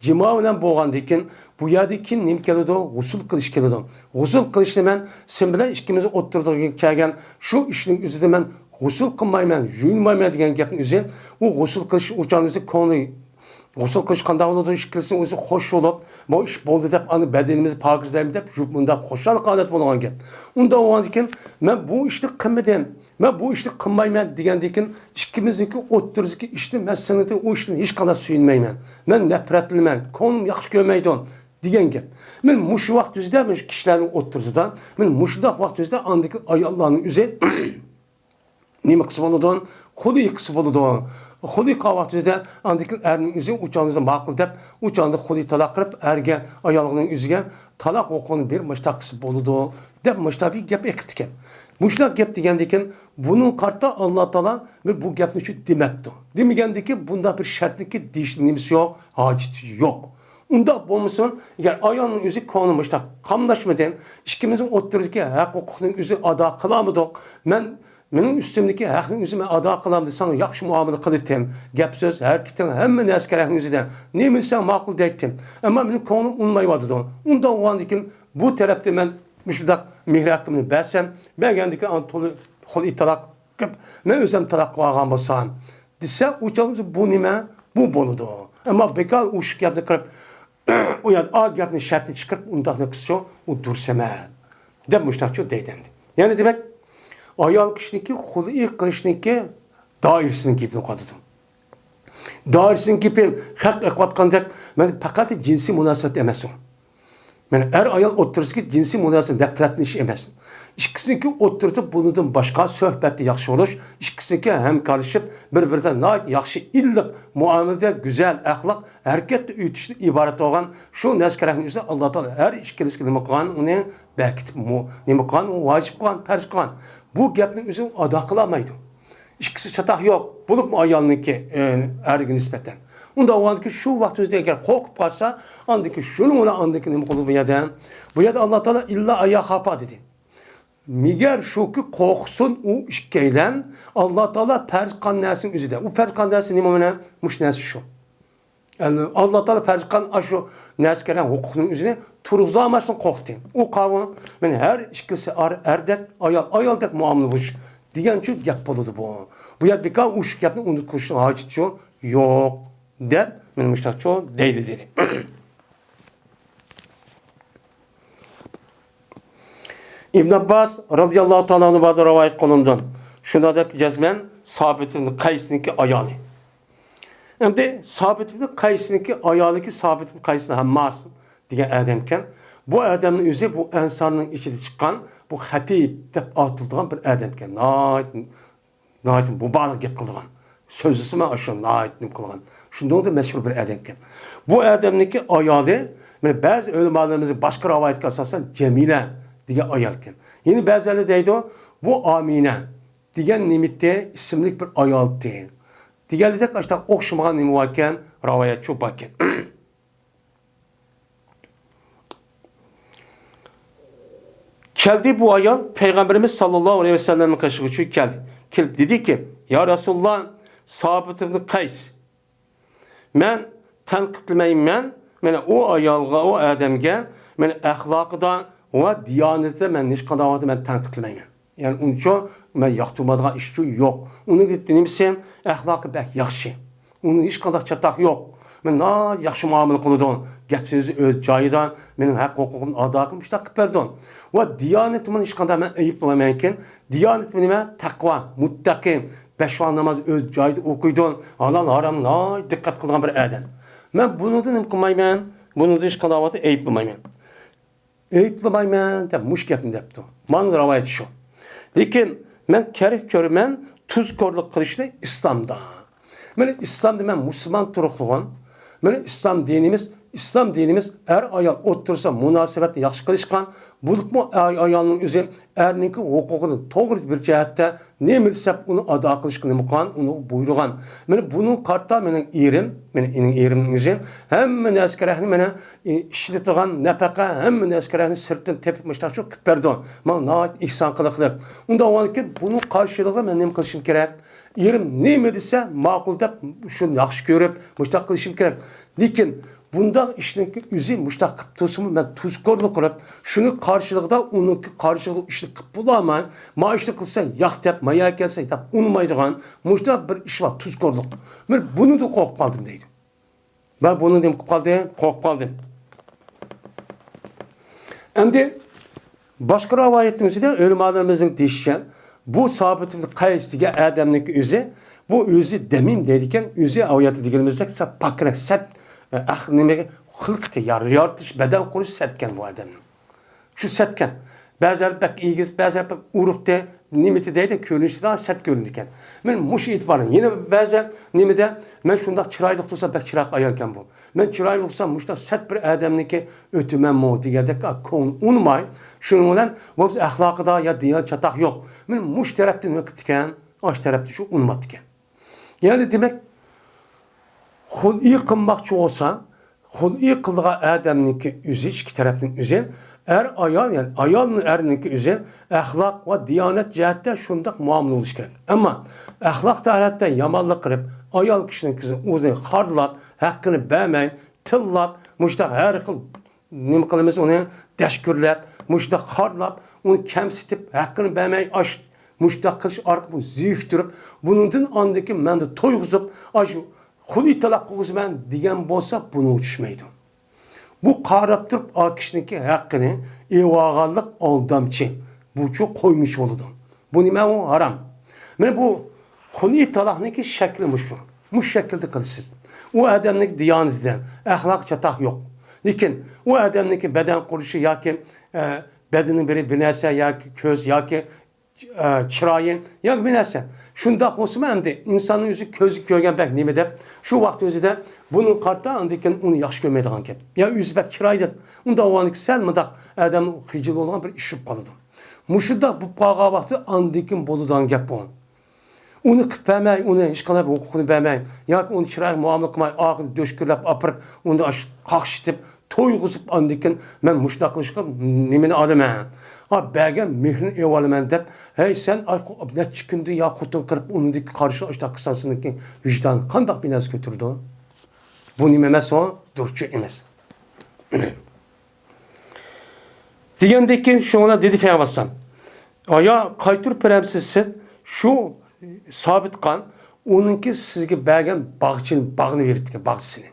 Cima bilan bo'lgandan bu yerdeki nim keladi? Gusül qilish keladi. Gusül qilishni men sen bilan ikkimiz o'ttirdigan kelgan şu ishning o'zida men gusül qilmayman, yuyinmayman degan gapning o'zi, u gusül qilish o'chanizda ko'ngli gusül qilish qanday bo'ladi? Ish qilsin o'zi xo'sh bo'lib, bu ish bo'ldi deb ani badanimizni pokizlaymiz deb bunda xo'shalik odat bo'lgan gap. Unda o'g'andikin men bu ishni qilmadim. Ben bu işni qilmayman degandan ikkimizniki o'ttirdagi ishni men sanada o ishni hech qanday suyunmayman. Men nafratliman, ko'nglim yaxshi ko'rmaydi degan gap. Men mushu vaqt o'zida men kishilarning o'ttirisidan, men mushundoq vaqt o'zida andagi ayollarning o'zi nima qilsa bo'ladi? Xudi qilsa bo'ladi. Xudi qavvat o'zida andagi erning o'zi uchonizda ma'qul deb, uchonda xudi taloq qilib, erga ayolning o'ziga taloq o'qini bir mushtaq qilsa bo'ladi deb mushtabiy gap ekan. Mushlar gap degandan bunun qarta Allah Taala bu gapni shu demabdi. Demagandiki bunda bir shartniki deyish nimasi yo'q, hojati yo'q. Unda bo'lmasin, agar ayolning o'zi ko'ngli mushtaq qamlashmadan, ikkimizning o'ttiridagi haq huquqning o'zi ado qilamidik. Mening ustimdagi haqning o'zi men ado qilaman desang, yaxshi muomala qildim. Gap so'z, harakating hamma narsa kerakning o'zidan. Nima desang ma'qul deydim. Ammo mening ko'nglim unmayotdi. Unda o'g'andikin bu tarafda men shundaq mehr haqqimni bersam, bergandikin qo'l italoq qilib, men o'zim taloq qilgan bo'lsam, desa, o'chamiz bu nima? Bu bo'ladi. Ammo bekor u shu gapni qilib, u yer a gapni shartni chiqarib, undaqni qilsa, u dursama deb mushtaqchi deydi. Ya'ni demak, ayol kishiniki xul'i qilishniki doirasini gapni qo'yadi. Doirasini gapni haq aqvatganda, men faqat jinsiy munosabat emas. Men er ayol o'ttirishga jinsiy munosabat nafratlanish emas. İkkisiniki o'ttirib bundan boshqa suhbatda yaxshi bo'lish, ikkisiniki hamkorlashib, bir-biridan yaxshi illiq muomalada, go'zal axloq, harakatda o'tishni iborat bo'lgan shu naskarahni o'zi Alloh taolo har ikkilisiga nima qilgan, uni bekitib nima qilgan, vojib qilgan, farz qilgan. Bu gapni o'zi ado qila olmaydi. Ikkisi chatoq yo'q, bo'lib ayolniki erga nisbatan. Unda o'g'anki shu vaqt o'zida agar qo'rqib qolsa, andiki shuni uni andiki nima qilib bu yerda Alloh taolo illa ayya xafa dedi. Migar shuki qo'rqsin u ishkaylan Alloh taolo farz qilgan narsaning o'zida. U farz qilgan narsa nima mana? Mush narsa shu. Yani Alloh taolo farz qilgan shu narsaga huquqning o'zini turg'iza olmasdan qo'rqdi. U qavm men har ikkisi erdak, ayoldek muomala bo'lish degan shu gap bo'ladi bu. Bu yerda u shu gapni unutishni hojati yo'q deb men mushtaqcho deydi. İbn Abbas radıyallahu ta'ala anhu ba'da rivayet qolundan. Şunda deb jazman Sabit ibn Qays'niki ayoli. Endi Sabit ibn Qays'niki ayoliki Sabit ibn Qays'ni hammas degan adamkan, bu adamning o'zi bu ansarning ichida chiqqan, bu xatib deb atilgan bir adamkan. Nayt bu baliq gap qilgan. So'zisi men shu nayt nim qilgan. Shundan da mashhur bir adamkan. Bu adamniki ayoli, men ba'zi ulamolarimiz boshqa rivoyatga asosan Jamila degan ayolkan. Yine ba'zilar deydi, bu Amina degan nimitda ismli bir ayoldi. Deganidek ashta o'xshamagan nima ekan, rivoyatchi ekan. Keldi bu ayol Peygamberimiz sallallahu aleyhi ve sellem'in qarşısına çıkıp geldi. Kelib dedi ki, ya Resulullah, Sabit ibn Qays, men tanqidlamayman, meni o ayolga, o adamga, meni axloqidan va diyonatda men hech qanday men tanqidlayman. Ya'ni uncha men yoqtirmaydigan ish yo'q. Uni nimasi axloqi bak yaxshi. Uni hech qanday chatoq yo'q. Men yaxshi muomala qildim. Gap so'zi o'z joyidan, mening haq huquqimni ado qilib qilib berdim. Va diyonatimni hech qanday men ayiblamayman. Diyonat nima? Taqvo, muttaqim, besh vaqt namoz o'z joyida o'qiydi. Halol haromni diqqat qilgan bir odam. Men buni nima qilmayman? Buni hech qanday ayiblamayman. Ayıplamayman deb mush gapni debdi. Mana rivoyat shu. Lekin men kerak ko'raman tuzkorlik qilishni islomda. Meni islomda men musulmon turibman. Meni islom dinimiz er ayol o'tirsa munosabatni yaxshi qilishgan, bo'libmi ayolning o'zi erninki huquqini to'g'ri bir jihatda nima desab uni ado qilishga nima qilgan, uni buyurgan. Meni buni qarta mening erimning o'zi hamma narsalarni meni ishlatgan nafaqa, hamma narsalarni sirtdan tepib mushtaq qilib berdi. Men ihson qilib. Unda o'nki buni qarshiligiga men nima qilishim kerak? Erim nima desa ma'qul deb shuni yaxshi ko'rib mushtaq qilishim kerak. Lekin bundan işin üzü müştak tutusumu ben tuzkorluk kurup şunu karşılıkta onun karşılıklı işini kıpılaman maaşlı kılsan yak tep maya gelsen tep unmayacağın müştak bir iş var tuzkorluk. Ben bunu da korkup kaldım deydim. Ben bunu da korkup kaldım. Hem de başka rivayetimizde ölümalarımızın değişken bu sabitlik qaysiga adamning o'zi, bu o'zi demim deydigan, o'zi oyati deganimizda pakrak sat nimaga xilqti yoritish badan qurish satgan bu odamning. Shu satgan. Ba'zan bak egiz, ba'zan urug'da nimati deydi, ko'rinishidan sat ko'rinar ekan. Men mush e'tiboran yana ba'zan nimada men shundoq chiroyli tursa bak chiroq ayol ekan bu. Men chiroyli bo'lsam mushta sat bir odamniki o'timanmi degandek ko'ngil unmay, shuning bilan bu axloqida yo diyon chatoq yo'q. Men mush tarafdan nima qilib ekan, osh tarafda shu unmabdi ekan. Ya'ni demak xulqiy qilmoqchi bo'lsa, xulqiy qilgan odamniki o'zi ikki tarafning o'zi ayol, yani ayolning erniki o'zi axloq va diyonat jihatda shundoq muomala bo'lish kerak. Ammo axloq tarafdan yomonlik qilib, ayol kishining o'zini xorlab, haqqini bermay, tillab, mushtaq har xil nima qilamiz uni tashkurlab, mushtaq xorlab, uni kamsitib, haqqini bermay, mushtaq qilish orqali ziyiktirib, buningdan ondaki menda to'yg'izib, xulqiy taloq qilgan degan bo'lsa, buni tushmaydi. Bu qarab turib o kishiniki haqqini evaganlik aldamchi. Bu çok qo'ymish bo'ladi. Bu nima u haram. Mana bu xulqiy taloqniki shakli mushku. Mush shaklda qilsiz. U odamning diyonatidan axloq chatoq yo'q. Lekin u odamniki badan qurishi yoki badanining biri bir narsa yoki ko'z yoki chiroyi yoki bir narsa. Shundoq bo'lsa endi insonning o'zi ko'zi ko'rgan bak nima deb shu vaqt o'zida bunun qarta andikin uni yaxshi ko'rmaydigan gap. Ya o'zi bak chiroyli. Unda o'niki sal mudaq odam xijil bo'lgan bir ish qoladi. Mushunda bu qolgan vaqti andikin bo'ladigan gap bu. Uni qilmay, uni hech qanday huquqini bermay, yoki uni chiroyli muomala qilmay, og'ini do'shkirlab opirib, uni qaqshitib, to'yg'izib andikin men mushunda qilishga nimani olaman. Bergen mehrini evalaman deb, hey sen neçə gündür ya xutun qırıb onundaki qarşı açtaq qısansındaki vicdanı qandaq bir nəz götürdü? Bu niməməz o? Durçu emas. Degəndəki şuna dedi Peyğəmbər. Aya qaytırıb verəmsizsiz, şu sabit qan, onunki sizə bergen bağını veribdi, bağçısını.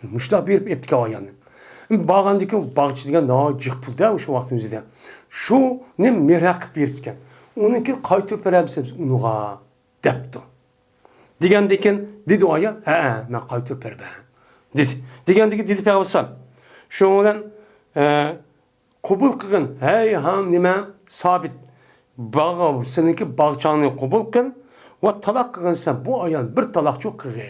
Müştaq verib etdik ayanı. Bağandaki bağçı degan daha cıq pulda şu vaxtın özüdə. Şu ne merak beribdi. Onunki qaytırıb verəmsiz unuğa depdi. Degəndəki dedi aya, mən qaytırıb verəm. Dedi. Degəndəki dedi Peyğəmbər. Şundan qabul qılın, hey ham nima sabit bağı seninki bağçanı qabul qılın və talaq qılınsa bu ayan bir talaq çox qılın.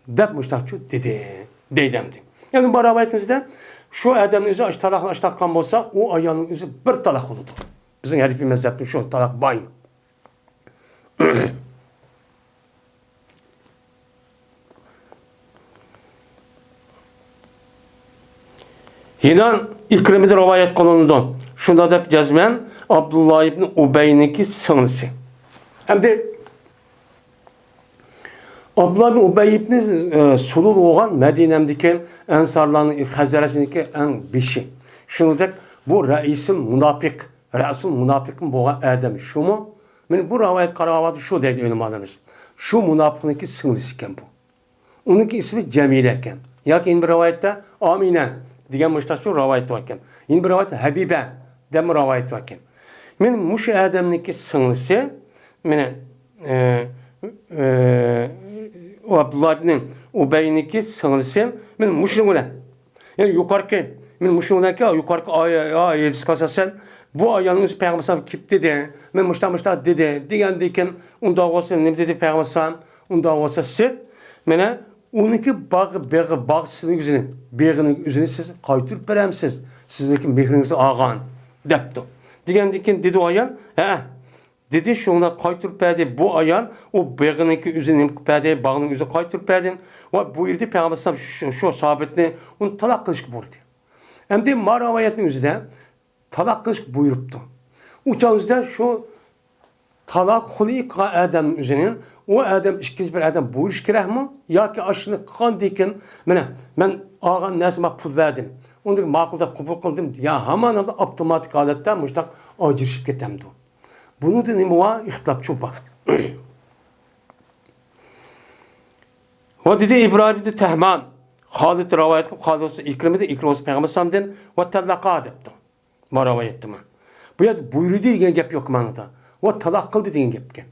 Dep müştaqçı dedi. Deydəmdi. Yani bu ravayetimizde şu adamın özü talaqkan olsa o ayanın özü bir talaq olurdu. Bizim Hanifi mezhebinde şu talaq bayım. Hinan İkrimi'de rivayet kılındı. Şunda da cezmen Abdullah ibn Ubey'ninki sınısı. Hem de Abdullah ibn Ubey ibn Sulul olan Medine'mdeki Ensarların Hazretindeki en beşi. Şunu da bu reisin münafık, reisin münafıkın boğan adam. Şu mu? Ben bu rivayet karavadı şu dedi önümadınız. Şu münafıkınki sınısı iken bu. Onunki ismi Cemile iken. Yakin bir rivayette Amine diyen müştaşın rivayeti varken. Yine bir rivayette Habibe dem rivayeti varken. Men muş adamniki sınısı men Abdullah ibn Ubey'ninki sınısı men muşun olan. Yani yukarıki men muşun olanki yukarıki ayet kasasen bu ayağının Peygamber kip dedi. Men muşta dedi. Degandeken onda olsa ne dedi Peygamber? Onda olsa siz mene onunki bağçısının yüzünü, beğinin yüzünü siz qaytırıp veremsiz. Sizdeki mehrinizi ağan depti. Degandeken dedi o ayan, dedi şuna qaytırıp verdi bu ayan o beğininki yüzünü verdi, bağının yüzünü qaytırıp verdi. Ve bu yerde Peygamber şu sabitini onu talak kılışık buyurdu. Hem de maravayetin yüzüde talak kılışık buyuruptu. Uçağımızda şu talak hulika adamın yüzünün o adam ikinci bir adam buyuruş gerek mi? Ya ki aşını kan dikin ben ağan nesime pul verdim. Onu makulda kubul kıldım. Ya hemen otomatik aletten müştak acırışıp getemdi. Bunu da neymi var? İhtilapçı var. Ve dedi İbrahim de Tehman. Halid rivayet kılıp Halid İkrim'de İkrim'de Peygamber Sam'den ve tellaka adepti. Bu rivayet ettim. Bu ya buyurdu diyen gap yok manada. o talak kıldı degan gapken.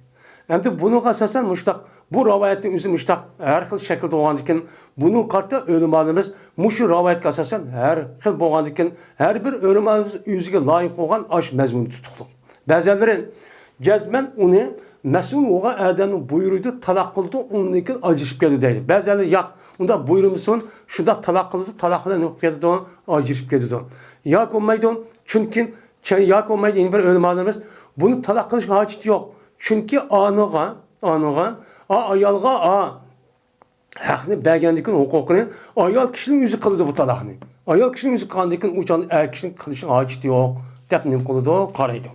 Endi bunu asasen muştaq bu rivayetning o'zi muştaq har xil shaklda bo'lgandan keyin buni qarta o'limalarimiz mushu rivoyatga asasen har xil bo'lgandan keyin har bir o'limamiz o'ziga loyiq bo'lgan ash mazmunni tutuqliq. Ba'zilari jazman uni mas'ul bo'lgan odamning buyruğu talaq qildi, undan keyin ajrashib keldi deydi. Ba'zilari yo'q, unda buyruqmisin, shunda talaq qildi, talaq bilan nima qildi, ajrashib keldi. Yo'q bo'lmaydi, chunki yo'q bo'lmaydi bir o'limalarimiz buni talaq qilishga hojat yo'q. Chunki aniga ayolga haqni bergandan huquqini ayol kishining o'zi qiladi bu talaqni. Ayol kishining o'zi qilgandan keyin u kishining qilishga hojat yo'q deb nim qiladi, qaraydi.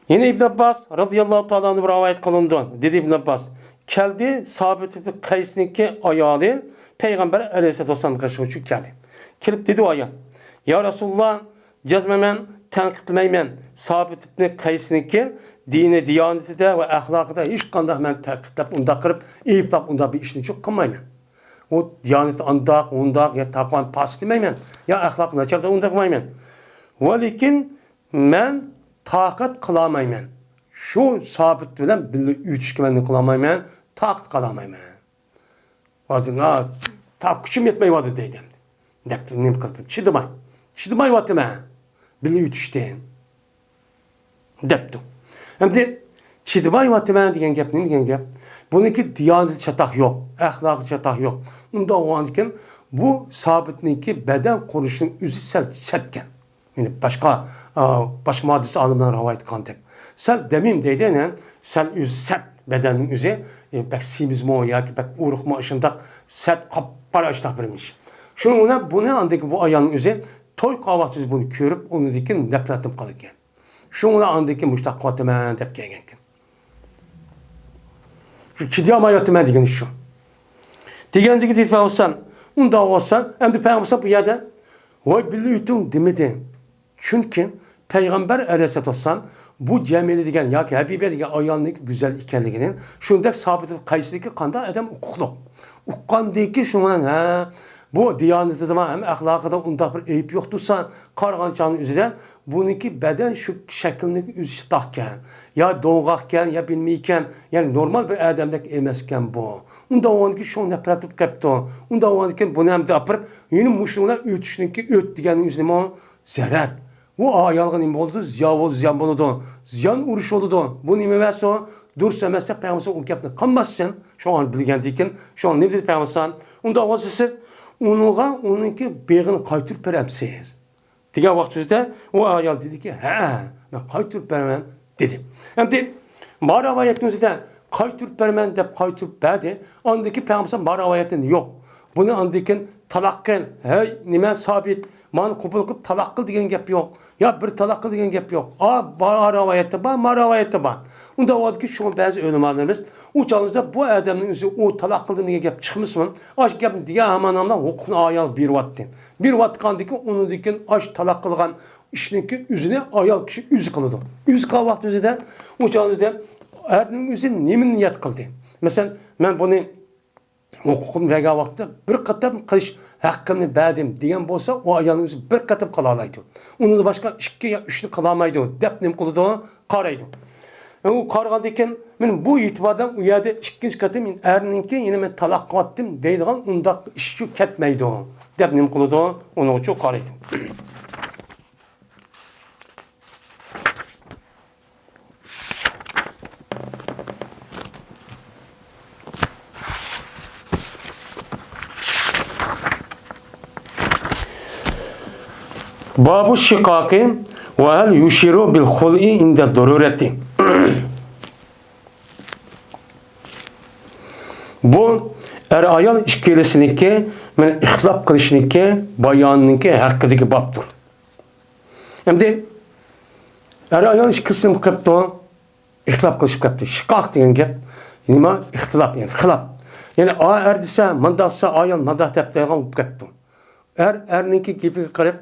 Yine İbn Abbas radıyallahu ta'ala anhu rivayet kılındı. Dedi İbn Abbas, keldi Sabit ibn Qays'ninki ayoli Peygamber aleyhissalatu vesselam karşısına geldi. Kelip dedi o ayol, ya Resulullah cezmemen tanqitlayman. Sabit ibn Qays'ninki dini, diyanetide ve ahlakıda hiç kandak men tanqitlab, unda qilib, eyblab, unda bir işini çok qilmayman. O diyaneti undaq ya taqvan pas demayman. Ya ahlak nacharda unda qilmayman. Velakin men taqat qılamayman. Şu sabit bilan birga ütishga men qılamayman, taqat qılamayman. Hozir taq kuchim yetmayapti deydi. Deb nim qilib chidamay birga ütishdan. Debdi. Endi chidamayapman degan gap nima degan gap? Buniki diyonet chataq yo'q, axloq chataq yo'q. Unda o'g'ankin bu sabitniki badan qurishning o'zi sal chatgan. Yani başka hadis alimler rivayet qilgan. Sal demim deydi, yani sal sat bedenin o'zi bak semizmo yoki bak urug'mo shundoq sat qop-qora ishtaq birmish. Shuning bilan buni andagi bu ayolning o'zi to'y qavaqsiz buni ko'rib, unidikin nafratim qilgan. Shuning bilan andagi mushtaq qotaman deb kelgan ekan. Shu chidamayapman degan shu. Degandagi deb olsan, unda olsan, endi payg'ambar bu yerda voy biluytum demedi. Çünkü Peygamber aleyhissalatu vesselam bu Cemile degan yoki Habibe degan ayolning güzel ekanligini, shundak Sabit Qays'niki qanday adam huquqliq. Uqqandiki shundan bu diyonatida ham axloqida unda bir ayb yo'q tursa, qarg'anchaning o'zida buniki badan shu shaklning o'zi taqgan, ya do'ng'aqkan, ya bilmaykan, yani normal bir odamdek emaskan bu. Unda o'nki shu nafratib qapti. Unda o'nki buni ham dapirib, yeni mushunlar o'tishniki o't deganing o'zini zarar. Bu ayolga nima bo'ldi? Ziyon bo'ldi. Ziyon urush bo'ldi. Bu nima emas o? Dursa emasda payg'ambar u gapni qilmasdan, shuni bilgandikin, shuni nima dedi payg'ambar? Unda siz uningki beg'ini qaytirib berasiz. Degan vaqtida u ayol dediki, "Ha, men qaytirib beraman" dedi. Endi ma'rivayatimizda qaytirib beraman deb qaytirib berdi. Ondaki payg'ambar ma'rivayatida yo'q. Buni ondikin talaq qil. Hey, nima Sabit man qabul qilib talaq qil degan gap yo'q. Ya bir talaq qil degan gap yo'q. Ma'rivayatda bor, ma'rivayatda bor. Unda vodki shu ba'zi o'limalarimiz uçağınızda bu adamın o'zi o talaq qildi degan gap chiqmismi? Ash gapni degan hamanamdan huquqni ayol beryapti. Berayotgandiki unidikin ash talaq qilgan ishniki o'zini ayol kishi o'zi qiladi. O'zi qilgan vaqt o'zida uçağınızda erning o'zi nima niyat qildi? Masalan, men buni huquqim bergan vaqtda bir qatam qilish haqqimni berdim degan bo'lsa, o ayolning o'zi bir qatam qila oladi. Uni boshqa 2 yo 3 ni qila olmaydi deb nim qiladi, qaraydi. U qaraganda ekan, men bu e'tibordan u yerda ikkinchi qatam men erninki yana men talaq qilyaptim deydigan undaq ish shu ketmaydi deb nim qiladi, uni uchun qaraydi. Babu şikaki ve hel yushiru bil khul'i inde darureti. Bu ayol ikkilisindeki men ixtilop qilishniki bayoniniki haqidagi bobdir. Endi ayol ikkilisini qilibdi, ixtilop qilishib qilibdi. Shiqoq degan gap nima? Ixtilop, yani xilop. Yani er desa, mandaqsa ayol mandaq deb degan qilibdi. Erninki gapiga qarab,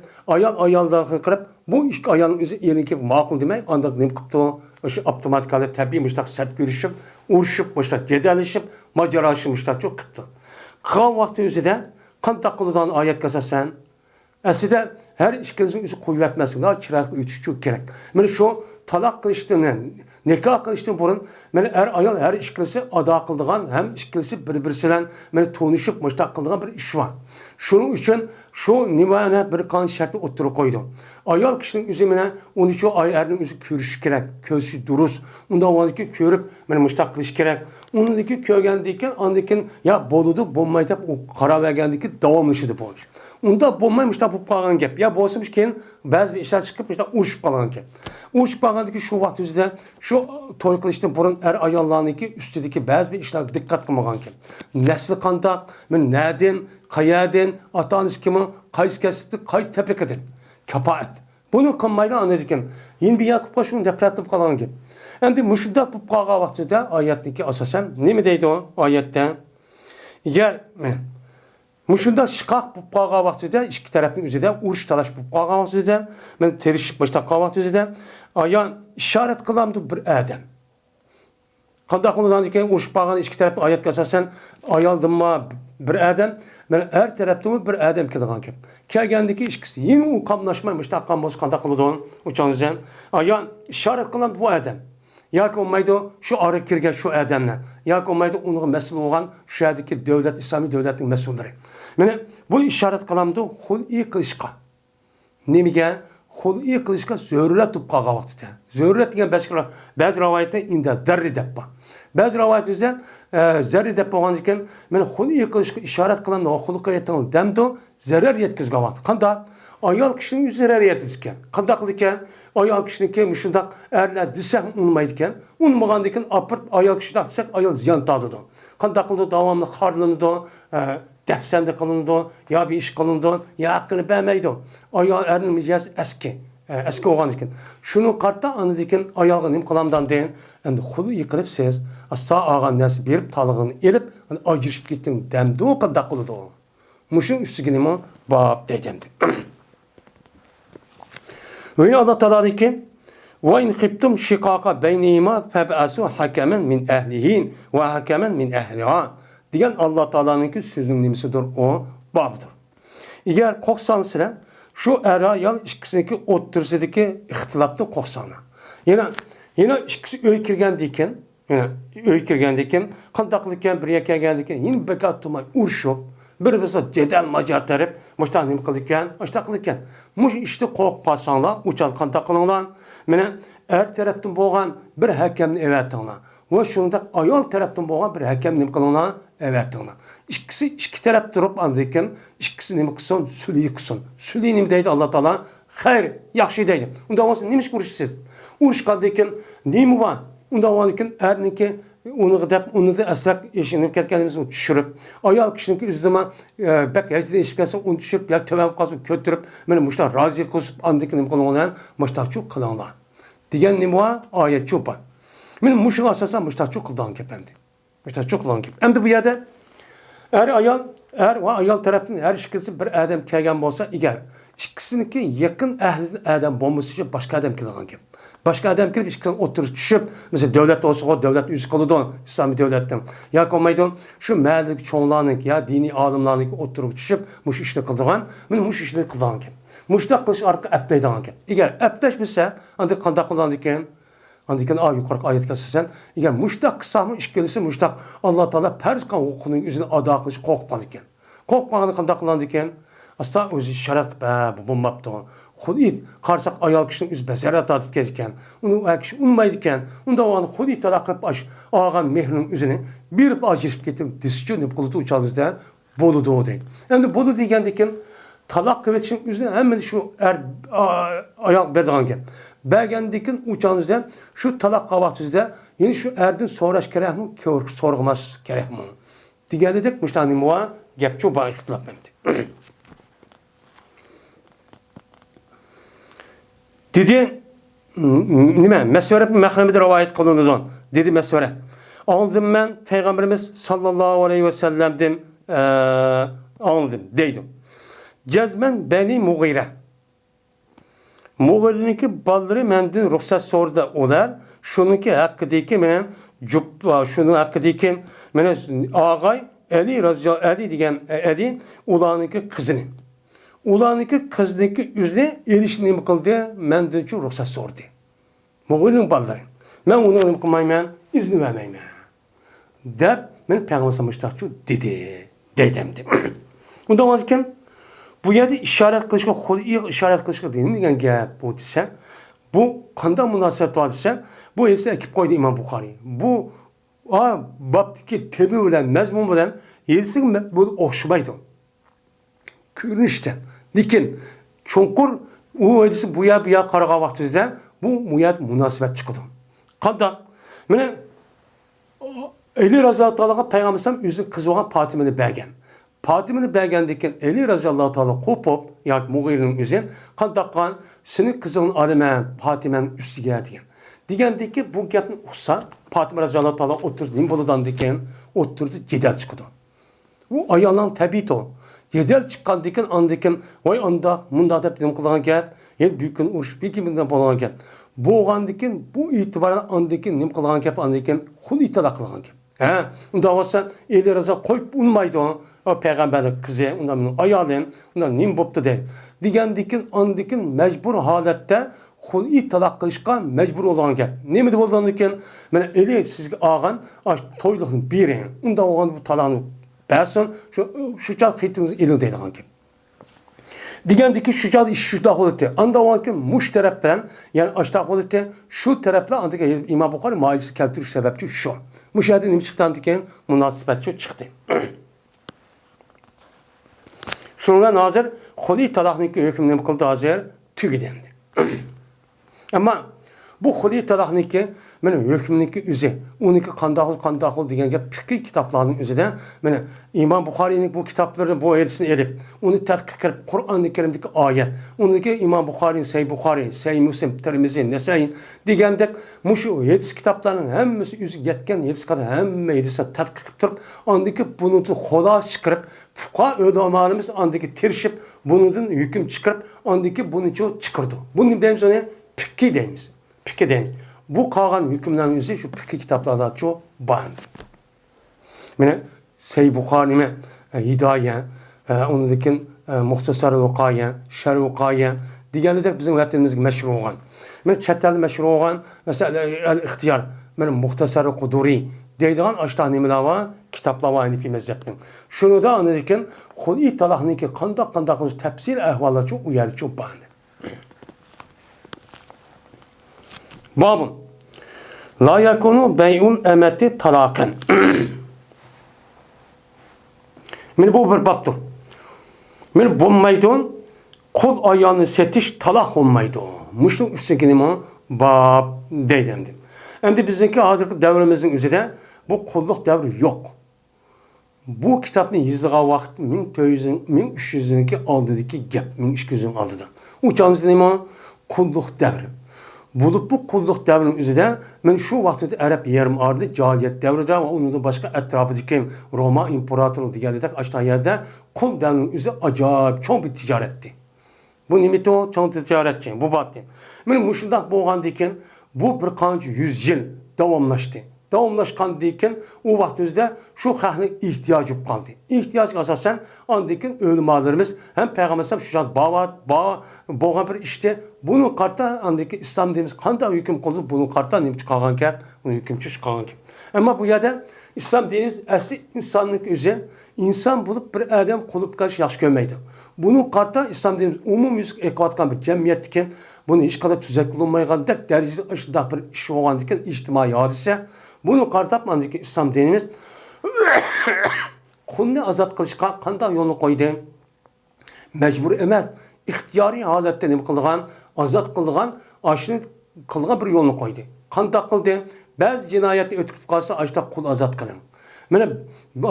ayollarga qarab, bu ikki ayolning o'zi erinki ma'qul demay, andaq nim qilibdi. O'sha avtomatikali tabiiy mushtaq sat ko'rishib, urushib, mushtaq jadalishib, majarashib mushtaq cho'q qilibdi. Qilgan vaqti o'zida qanday qiladigan oyatga asosan Aslida her ikkilisini o'zi qo'yib yotmasliklar, chiroq o'tishi kerak. Mana shu taloq qilishdan, nikoh qilishdan burun mana ayol har ikkilisi ado qiladigan, ham ikkilisi bir-birisi bilan mana tanishib, mushtaq qiladigan bir ish bor. Shuning uchun şu nimana bir qancha shartni o'tirib qo'ydi. Ayol kishining o'zi bilan uni shu erning o'zi ko'rishi kerak, ko'rishi durust. Unda o'niki ko'rib, mana mushtaq qilish kerak. Uniki ko'rgandan keyin, ondan keyin ya bo'ladi, bo'lmaydi deb u qarab olgandan keyin davomlashadi bu ish. Unda bo'lmay mushtaq bo'lib qolgan gap. Ya bo'lsa keyin ba'zi bir ishlar chiqib, mushtaq urushib qolgan gap. Urushib qolgandan keyin shu vaqt o'zida shu to'y qilishdan burun ayollarniki ustidagi ba'zi bir ishlarga diqqat qilmagan gap. Nasli qandoq, men nadin, qayerdan, ota-onasi kim, qaysi kasbni, qaysi tabaqadan, kafoat. Buni qilmaydi anadikan. Endi Yaqubga shuni dafratib qolgan gap. Endi mushunda bo'lib qolgan vaqtida oyatniki asosan nima deydi u oyatda? Agar mushunda shiqoq bo'lib qolgan vaqtida ikki tarafning o'zida urush talash bo'lib qolgan vaqtida, men terishib boshlab qolgan vaqtida ayol ishorat qilamdi bir odam. Qanday qilgan ekan urushib qolgan ikki tarafni oyatga asosan ayoldimmi bir odam, men her tarafdan bir odam kelgan ekan. Kelgandiki ikkisi yine u qamlashmay mushtaqqa bo'lsa qanday qiladi uchonizdan ayol ishorat qilamdi bu odam. Yoki olmaydi shu ora kirgan shu odamlar. Yoki olmaydi unga mas'ul bo'lgan shu yerdagi davlat, islomiy davlatning mas'ullari. Mana bu ishorat qilamdi xul'i qilishga. Nimaga? Xul'i qilishga zarurat bo'lib qolgan vaqtida. Zarurat degan ba'zi rivoyatda inda darri deb bor. Ba'zi rivoyatlarda zarri deb bo'lgan ekan, men xul'i qilishga ishorat qilamdi, xulqqa yetgan damdo zarar yetkazgan vaqt. Qanday? Ayol kishining zarar yetkazgan. Qanday qildi ekan? Ayol kishiniki shundoq erlar desam unmaydi ekan. Unmagandan keyin apart ayol kishi desak ayol ziyon tortadi. Qanday qildi? Davomli xorlanadi, dafsanda qilindi, yo bir ish qilindi, yo haqqini bermaydi. Ayol erning mijozi eski bo'lgan ekan. Shuni qarta anadikin ayolga nim qilamdan deyin, endi xul'i qilib siz asa olgan narsa berib talig'ini elib, ajrashib ketding damdi o qanday qiladi u. Mushu ustiga nima bab dedim. Ve Allah Teala dedi ki: "Ve in khiftum shiqaqa beynihima feb'asu hakamen min ehlihin ve hakamen min ehliha." Diyen Allah Teala'nınki sözünün nimisidir o babdır. Eğer koksansa şu ayol ikkisindeki o'ttirsidagi ixtilofni qo'qsana. Yana ikkisi uy kirgandan keyin, qanday qilgan bir kelgandan keyin yana bekat turmay urushib, bir-birisi jadal majar tarif, mushta nima qilgan, mushta qilgan. Mush ishni qo'rqib qolsanglar, uchal qanday qilinglar? Mana er tarafdan bo'lgan bir hakamni evatinglar. Va shunda ayol tarafdan bo'lgan bir hakam nima qilinglar? Evatinglar. İki taraf durup anlayken, ikisi nima qilsin, sulh qilsin. Sulh nima deydi Allah Taala? Xayr, yaxshi deydi. Unda bo'lsa nima urishsiz? Urishgandan nima bor? Unda bo'lgan erniki uni da asrab eshinib ketganimizni tushirib, ayol kishiniki o'zida bak hajda eshib kelsa, uni tushirib, yoki tövan qolsin, ko'tirib, mana mushta rozi qilib, andan nima qilinglar? Mushtachu qilinglar. Degan nima bor? Oyat shu bor. Men mushga asosan mushtachu qilgan gap endi. Mushtachu qilgan gap. Endi bu yerda ayol tarafından her ikisi bir adam kelgan bo'lsa, eğer ikkisiniki yaqin ahli adam bo'lmasa uchun boshqa adam kelgan gap. Boshqa adam kelib ikkisidan o'tirib tushib, mesela davlat olsa, davlat o'zi qiladi, islomiy davlatdan. Yoki olmaydi, shu mahallalik cho'nglarning ya diniy olimlarning o'tirib tushib, mush ishni qilgan, men mush ishni qilgan gap. Mushta qilish orqali aptaydigan gap. Eğer aptash bo'lsa, anda qanday qilgan ekan? Andikan yuqorqi oyatga asosan, agar mushtaq qilsami ikkilisi mushtaq Alloh taolo farz qilgan huquqining o'zini ado qilish qo'rqgan ekan. Qo'rqmagani qanday qiladi ekan? Asta o'zi sharat bo'lmabdi. Xudit qarsak ayol kishining o'zi basarat tortib ketgan. Uni u kishi unmaydi ekan. Unda o'ni xudit talaqib olgan mehrining o'zini berib ajrib ketdi. Dischu deb qildi uchamizda bo'ldi deydi. Endi bo'ldi degandan keyin taloq qilishning o'zini hamma shu ayol bergan ekan. Bəgəndikin uçağınızda şu talaq qavaqçızda yeni şu erdin so'rash kerakmi, so'rg'mas kerakmi? Deganidek müştani muva gap shu bor ixtilof endi. Dedi nima? Masvarat mahremida rivoyat qilinadi. Dedi masvarat. Aldım men Peygamberimiz sallallohu alayhi ve sellem'den aldım deydim. Cezmen Beni Mughira. Muğirninki balları menden ruhsat sordu olar. Şununki hakkıdaki men şunun hakkıdaki men ağay Ali razı Ali degen Ali ulanınki kızını. ularniki qizniki üzüne erişini nima qildi? Mendan şu ruxsat so'rdi. Mo'g'ilning bolalari. Men uni nima qilmayman, izni vermayman. Deb men Peygamber Mustafa dedi. Dedim. Undan oldin bu yerda ishorat qilishga, xudiy ishorat qilishga degan gap bu desam, bu qanday munosabat bor desam, bu esa akib qo'ydi Imom Buxoriy. Bu babdagi tebi bilan, mazmun bilan yelsiga bu o'xshamaydi. Ko'rinishda. Lekin chunqur u hadisi bu yer qaragan vaqtimizda bu munosabat chiqadi. Qanday? Mana Ali raziyallohu anhuga Peygamber o'zining qizi bo'lgan Fatimani bergan. Fatimani bergandan keyin Ali raziyallohu anhu qo'pib yoki Mughirning o'zi qandaqqa seni qizingni olaman Fatimaning ustiga degan. Degandiki bu gapni uqsa Fatima raziyallohu anhu o'tirdi, nima bo'ladigan keyin o'tirdi, jadal chiqdi. Bu ayolning tabiati. Jadal chiqqandan keyin andikin voy unda munda deb nima qilgan gap, el büyükün urush bundan bo'lgan gap. Bo'lgandan keyin bu e'tiboran andikin nima qilgan gap, andikin xud italoq qilgan gap. Unda bo'lsa eli razo qo'yib unmaydi. O peygamberlik qizi, undan ayolin, undan nim bo'pti de. Degandikin andikin mecbur holatda xul'i taloq qilishga mecbur bo'lgan gap. Nima deb bo'lgandan keyin mana eli sizga olgan to'yliqni bering. Unda olgan bu taloqni bersin, shu chaq xitingiz elin deydigan gap. Degandikin shu chaq ish shuda bo'ldi. Unda olgan mush taraf bilan, ya'ni ashta bo'ldi, shu taraflar andiga Imom Buxoriy majlis keltirish sababchi shu. Mushada nima chiqqandan keyin munosabat shu chiqdi. Şunga nazır xul'i taloqniki hukm nima qildi hozir tugidi. Ammo bu xul'i taloqniki mana hukmniki o'zi, uniki qandoq degan gap fiqh kitoblarning o'zida mana Imom Buxoriyning bu kitoblarini bu hadisini elib, uni tadqiq qilib Qur'oni Karimdagi oyat, uniki Imom Buxoriyning Sahih Buxoriy, Sahih Muslim, Tirmizi, Nasai degandek mushu hadis kitoblarning hammasi o'zi yetgan hadislar hamma hadisni tadqiq qilib turib, ondiki buni xulos chiqarib fuqaha ulamolarimiz andiki tirishib, bundan hukm chiqarib, andiki buni chiqardi. Buni deymiz ona fiqh deymiz. Fiqh deymiz. Bu qolgan hukmlarning o'zi shu fiqh kitoblarda bor. Mana Sahih Buxoriyni Hidoya, undan Muxtasar Voqaya, Sharh Voqaya deganidek bizning vatanimizga mashhur bo'lgan. Mana chatda mashhur bo'lgan, masalan, al-ixtiyor, mana Muxtasar Quduriy deydigan ashta nimalar bor, kitoblar bor Hanifiy mazhabning. Shunida andikin xul'i taloqniki qandoq qilish tafsil ahvollar u yerda bor. Babun la yakunu bey'un emeti talaqan. Men bu bir babdır. Men bo'lmaydi, qul ayolni setish taloq bo'lmaydi. Mushning ustiga nima bab deydim. Endi bizniki hozirgi davrimizning o'zida bu qulluq davri yo'q. Bu kitobni yozgan vaqt 1300 oldidagi gap, 1200 oldida. U chog'da nima qulluq davri. Bu qulluq davrining o'zida men shu vaqtda Arab yarim orli jahiliyat davrida va uning boshqa atrofidagi Roma imperatori deganidek ashta yerda qul davrining o'zi ajoyib cho'ng bir tijoratdi. Bu nima cho'ng tijoratchi, bu batdi. Men mushundaq bo'lgandan keyin bu bir qancha 100 yil davomlashdi. Davomlashgandan keyin u vaqtimizda shu xalqning ehtiyoji qoldi. Ehtiyojga asosan ondan keyin ulamolarimiz ham payg'ambarlar shu bo'lgan bir ishda buni qarta andiki islom deymiz qanday hukm qildi buni qarta nima chiqargan gap, uni hukmchi chiqargan gap. Ammo bu yerda islom deymiz asli insonning o'zi inson bo'lib bir odam qilib qolish yaxshi ko'rmaydi. Buni qarta islom deymiz umumiy eqiyotgan bir jamiyat ekan, buni hech qanday tuzaklanmaygandek darajada shunday bir ish bo'lgandan keyin ijtimoiy hodisa bunu qartab andiki islom dinimiz qulni azod qilishga qanday yo'lni qo'ydi? Majbur emas, ixtiyoriy holatda nima qilgan, azod qilgan, ashni qilgan bir yo'lni qo'ydi. Qanday qildi? Ba'zi jinoyatni o'tkazib qolsa, ashta qul azod qiling. Mana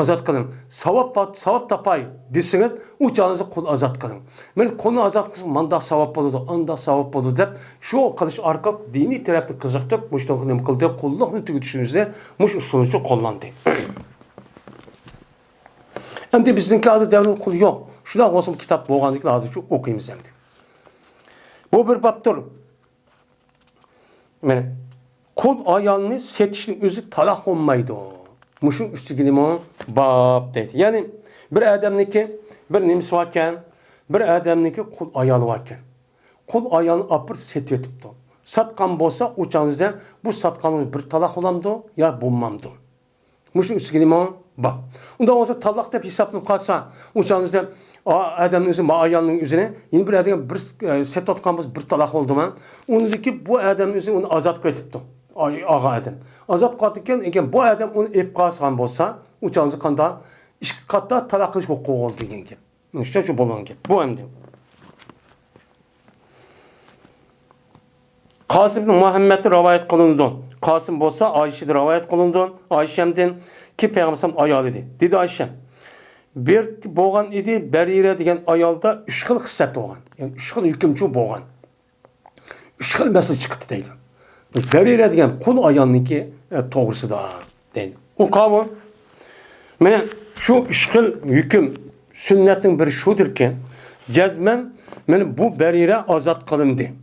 azod qiling. Savob topay desangiz, u joyingizda qul azod qiling. Mana qulni azod qilsa, manda savob bo'ladi, anda savob bo'ladi deb shu qilish orqali diniy tarafni qiziqtirib, mushtoq nima qildi? Qulluqni tugatishimizda mush usulni qo'llandi. Endi bizning hozir davlat qul yo'q. Shular bo'lsa kitob bo'lganliklar hozir o'qiymiz endi. Bu bir babdir. Mana qul ayolni setishning o'zi taloq bo'lmaydi. Muşun üstüge nima bab deydi. Yani bir adamniki bir nimsi varken bir adamniki qul ayoli var ekan. Qul ayolni apır setib etibdi. Satqan bo'lsa, o'changizda bu satqanimiz bir taloq bo'lamdi yo bo'lmamdi. Mushun ustiga nima bor. Unda o'zi taloq deb hisoblanib qolsa, o'changizda adamning o'zi ayolning o'zini yana bir adamga bir set otganmiz bir taloq bo'ldimi? Uniki bu adamning o'zi uni ozod qilibdi. Og'a adam. Ozod qilgan ekan bu adam uni ep qolgan bo'lsa, o'changiz qanday ikki qatta taloq qilish huquqi bo'ldi degan gap. Shu bo'lgan gap. Bu endi. Qasim ibn Muhammad rivayet qilindi. Qasim bo'lsa Oyshada rivayet qilindi. Oyshamdan ki payg'ambar ayol edi. Dedi Oysha. Bir bo'lgan edi Barira degan ayolda 3 xil hissat bo'lgan. Ya'ni 3 xil hukmchi bo'lgan. 3 xil masala chiqdi deydi. Barira degan qul ayolniki to'g'risida deydi. U qavm mana shu 3 xil hukm sunnatning biri shudirki, jazman mana bu Barira ozod qilindi.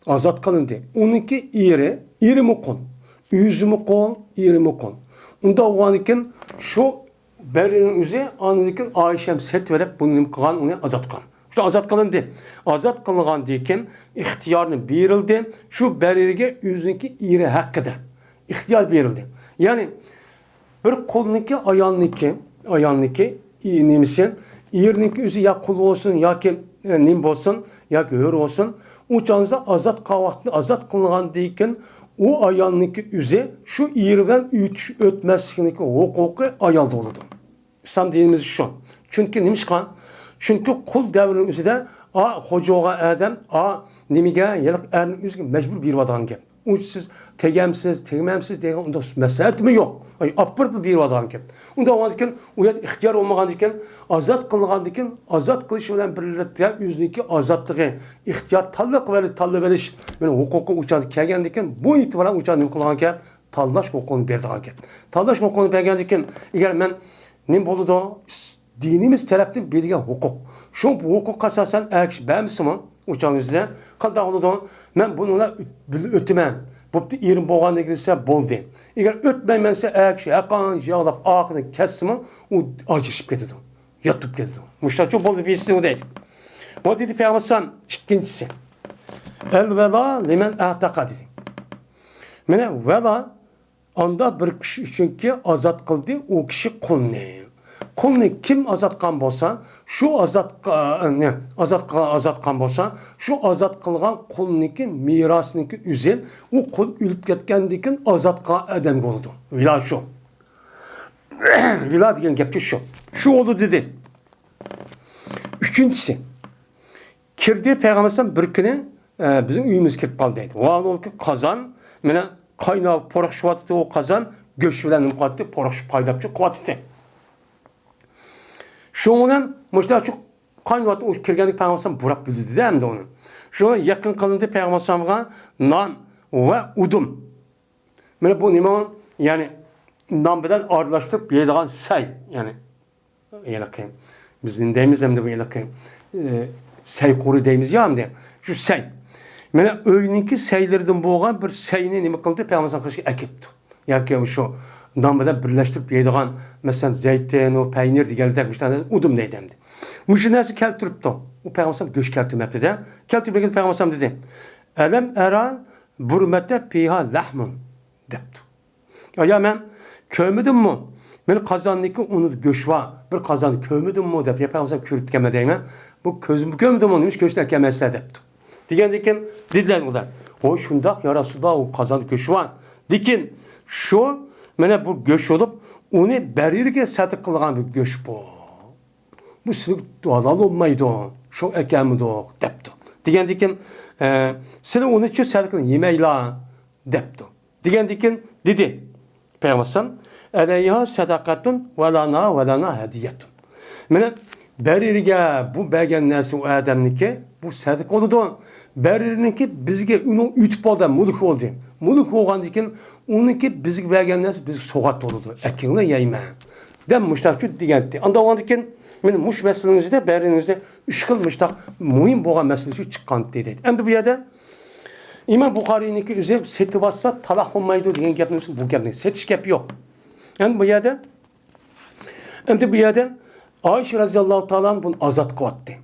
Azat kılındı. Onunki iri mukun. Yüzü mukun, iri mukun. Onda oğanikin şu berinin üzü anıdikin Ayşem set verip bunu kılan onu azat kılan. İşte azat kılındı. Azat kılıngan deyken ihtiyarını verildi. Şu berige yüzünki iri hakkıda. İhtiyar verildi. Yani bir kolunki ayağınki neymişsin? İrininki üzü ya kul olsun ya ki nim olsun ya ki hür olsun. Uçağınızda azat kavaklı, azat kılıngan deyken o ayağındaki üze şu iyirden ötmezliğindeki hukuku ayalda olurdu. İslam dinimiz şu. Çünkü neymiş kan? Çünkü kul devrinin üzerinde hocağa adam, nimige yalık erinin üzerinde mecbur bir vadan gel. Siz tegemsiz, tegmemsiz diye onda meseleti mi yok? Appır bir vadan gel. Onda o anken uyat ihtiyar olmagan diken azat kılıngan diken azat kılışı bilen birlikte yüzündeki azatlığı ihtiyar tallı veriş benim hukuku uçadı kelgen diken bu itibaran uçadı kılıngan ki tallaş hukukunu berdiğen ki tallaş hukukunu bergen diken eğer ben ne boldu da dinimiz taraftan berdiğen hukuk şu hukuk kasasen erkek ben misin uçağınızda kadar oldu da ben bununla ötümen bu yerin boğanına girse boldu. Eğer ötmeymense erkek yakan yağlap ağını kesme o acışıp gidiyor. Yatıp gidiyor. Müşteri boldu birisi o değil. O dedi Peygamber ikincisi. El vela limen ahtaka dedi. Mene vela anda bir kişi çünkü azat kıldı o kişi kul ne? Kulni kim azat kan bolsa, şu azat kan bolsa, şu azat kılgan kulniki mirasniki üzel, o kul ülüp ketkendikin azat kan adam oldu. Vila şu. Vila diyen gepçi şu. Şu oldu dedi. Üçüncüsü. Kirdi Peygamber'den bir günü bizim uyumuz kirip kaldı dedi. O an oldu ki kazan, mene kaynağı porak şuvatı o kazan, göçülenin kuatı, porak şu paydapçı kuatı. Şundan müşteri çok kaynat o kirgenlik Peygamber'den burak bildi de hem de onu. Şuna yakın kılındı Peygamber'den nan ve udum. Böyle bu niman yani nan beden ağırlaştırıp yediğin say yani yelakayım. Bizim deyimiz hem de bu yelakayım. Say kuru deyimiz ya hem de şu say. Böyle öğüninki saylardan boğan bir sayını nime kıldı Peygamber'den kışı ekipti. Yani şu nan beden birleştirip yediğin mesela zeytin, o peynir diye tane udum neydi hem de. Müşün nesi keltiripti. O Peygamber göç keltirmepti de. Keltirmekte Peygamber dedi. Elem eran burmette piha lahmun depti. Ya ben kömüdüm mü? Ben kazandaki onu göç var. Bir kazandı kömüdüm mü dep. Ya Peygamber körüp kemedeyim. Bu közüm kömüdüm mü demiş göçler kemezse depti. Diken dediler onlar. O şundak ya Resulullah o kazandı göç var. Dikin şu mene bu göç olup onu berirge satı kılgan bir göç bu. Bu sizin duadan olmaydı. Şu ekemiydi o depti. Diken sizin onu için satı kılgan yemeyle depti. Diken dedi. Peygamber Aleyha sadakatun ve lana hediyetun. Mene berirge bu bergen nersi o adamniki bu sadık oldu. Beririnki bizge onu ütüp oldu, muluk oldu. Muluk olgan diken onunki bizge bergen nersi bizge soğat oldu. Ekini yayma. Dem müştakçı digendi. Anda olgan diken men muş meselenizde berinizde üç xil müştak mühim bolgan meselesi çıkan dedi. Endi bu yerde İmam Bukhari'ninki üzeri seti bassa talak olmaydı diyen gapning bu gapning setiş gap yok. Endi bu yerde Ayşe raziyallohu ta'ala bunu azat qilyapti.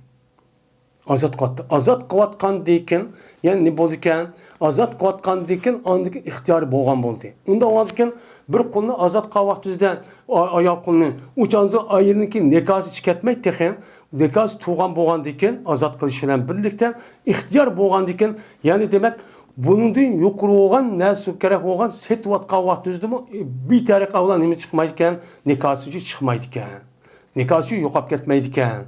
Azat qilyapti. Azat qilayotgandan keyin, ya'ni ne bo'ldi ekan? Azat qilayotgandan keyin ondagi ixtiyori bo'lgan bo'ldi. Unda o'tgan bir qulni azat qilgan vaqtida ayol qulni o'chanda ayirniki nikosi chiqatmay texin nikos tug'an bo'lgandan keyin azat qilish bilan birlikda ixtiyor bo'lgandan keyin, ya'ni demak buningdan yuqori bo'lgan narsa kerak bo'lgan setayotgan vaqtidami bir tariqa bilan nima chiqmaydi ekan? Nikosi chiqmaydi ekan. Nikosi yo'qolib ketmaydi ekan.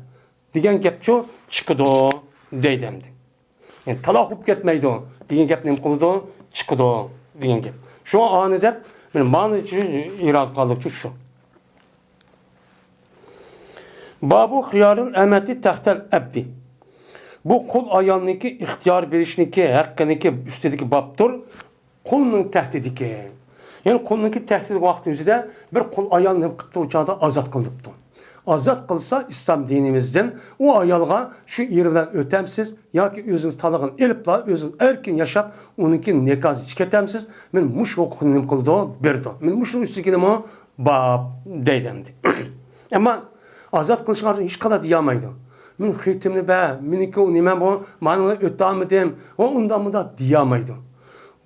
Degan gap shu chiqdi deydi endi. Yani taloq bo'lib ketmaydi degan gapni nima qildi? Chiqdi degan gap. Shu onida men ma'no irod qildik shu. Babu xiyarul amati tahtal abdi. Bu qul ayolniki ixtiyor berishniki, haqqiniki ustidagi babdir. Qulning tahdidiki. Yani qulniki tahdid vaqtida bir qul ayolni qilib o'chada azod qilibdi. Azat qilsa İslam dinimizden o ayolga şu yer bilan o'tamsiz yoki o'zingiz talig'ini elibla o'zingiz erkin yashab uniki nikozni chiqatamsiz. Men mush huquqni nim qildi, berdi. Men mush ustiga nima bab deydi. Ammo azat qilishga hech qanday deyolmaydi. Men xitimni ba, meniki nima bu, meni o'tamidim, o undan bunda deyolmaydi.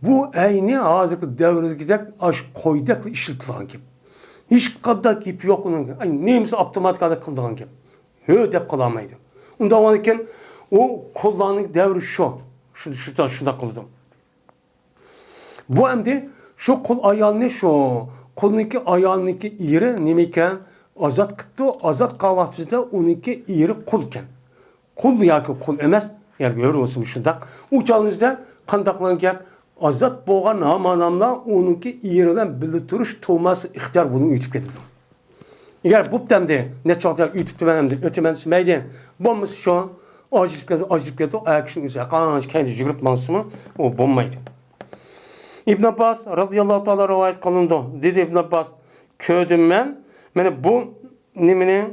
Bu ayni hozirgi davrdagidek ash qo'ydek ishlatilgan gap. Hiç kadar gibi yok onun. Ay neyse avtomatik kadar kıldığın gibi. Öyle dep kılamaydı. Ondan varken o kullanık devri şu. Şurada kıldım. Bu hem de şu kul ayağını şu. Kulunki ayağınki iri nemeken azat kıttı. Azat kahvaltıda onunki iri kulken. Kul ya ki kul emez. Yani görüyorsun şurada. Uçağınızda kandakların gel. Azat bo'lgan namanamlar onunki yeridan bilib turish to'ması ixtiyor bunu uyutib ketadi. Agar bu tamda nechaqda uyutib tubanamda o'taman desmaydi. Bo'lmasa shu ajib ketdi, ayakishning o'zi qancha kendi yugurib mansimi, o bo'lmaydi. İbn Abbas radhiyallohu ta'ala rivoyat qilindi. Dedi İbn Abbas, ko'rdim men, mana bu nimani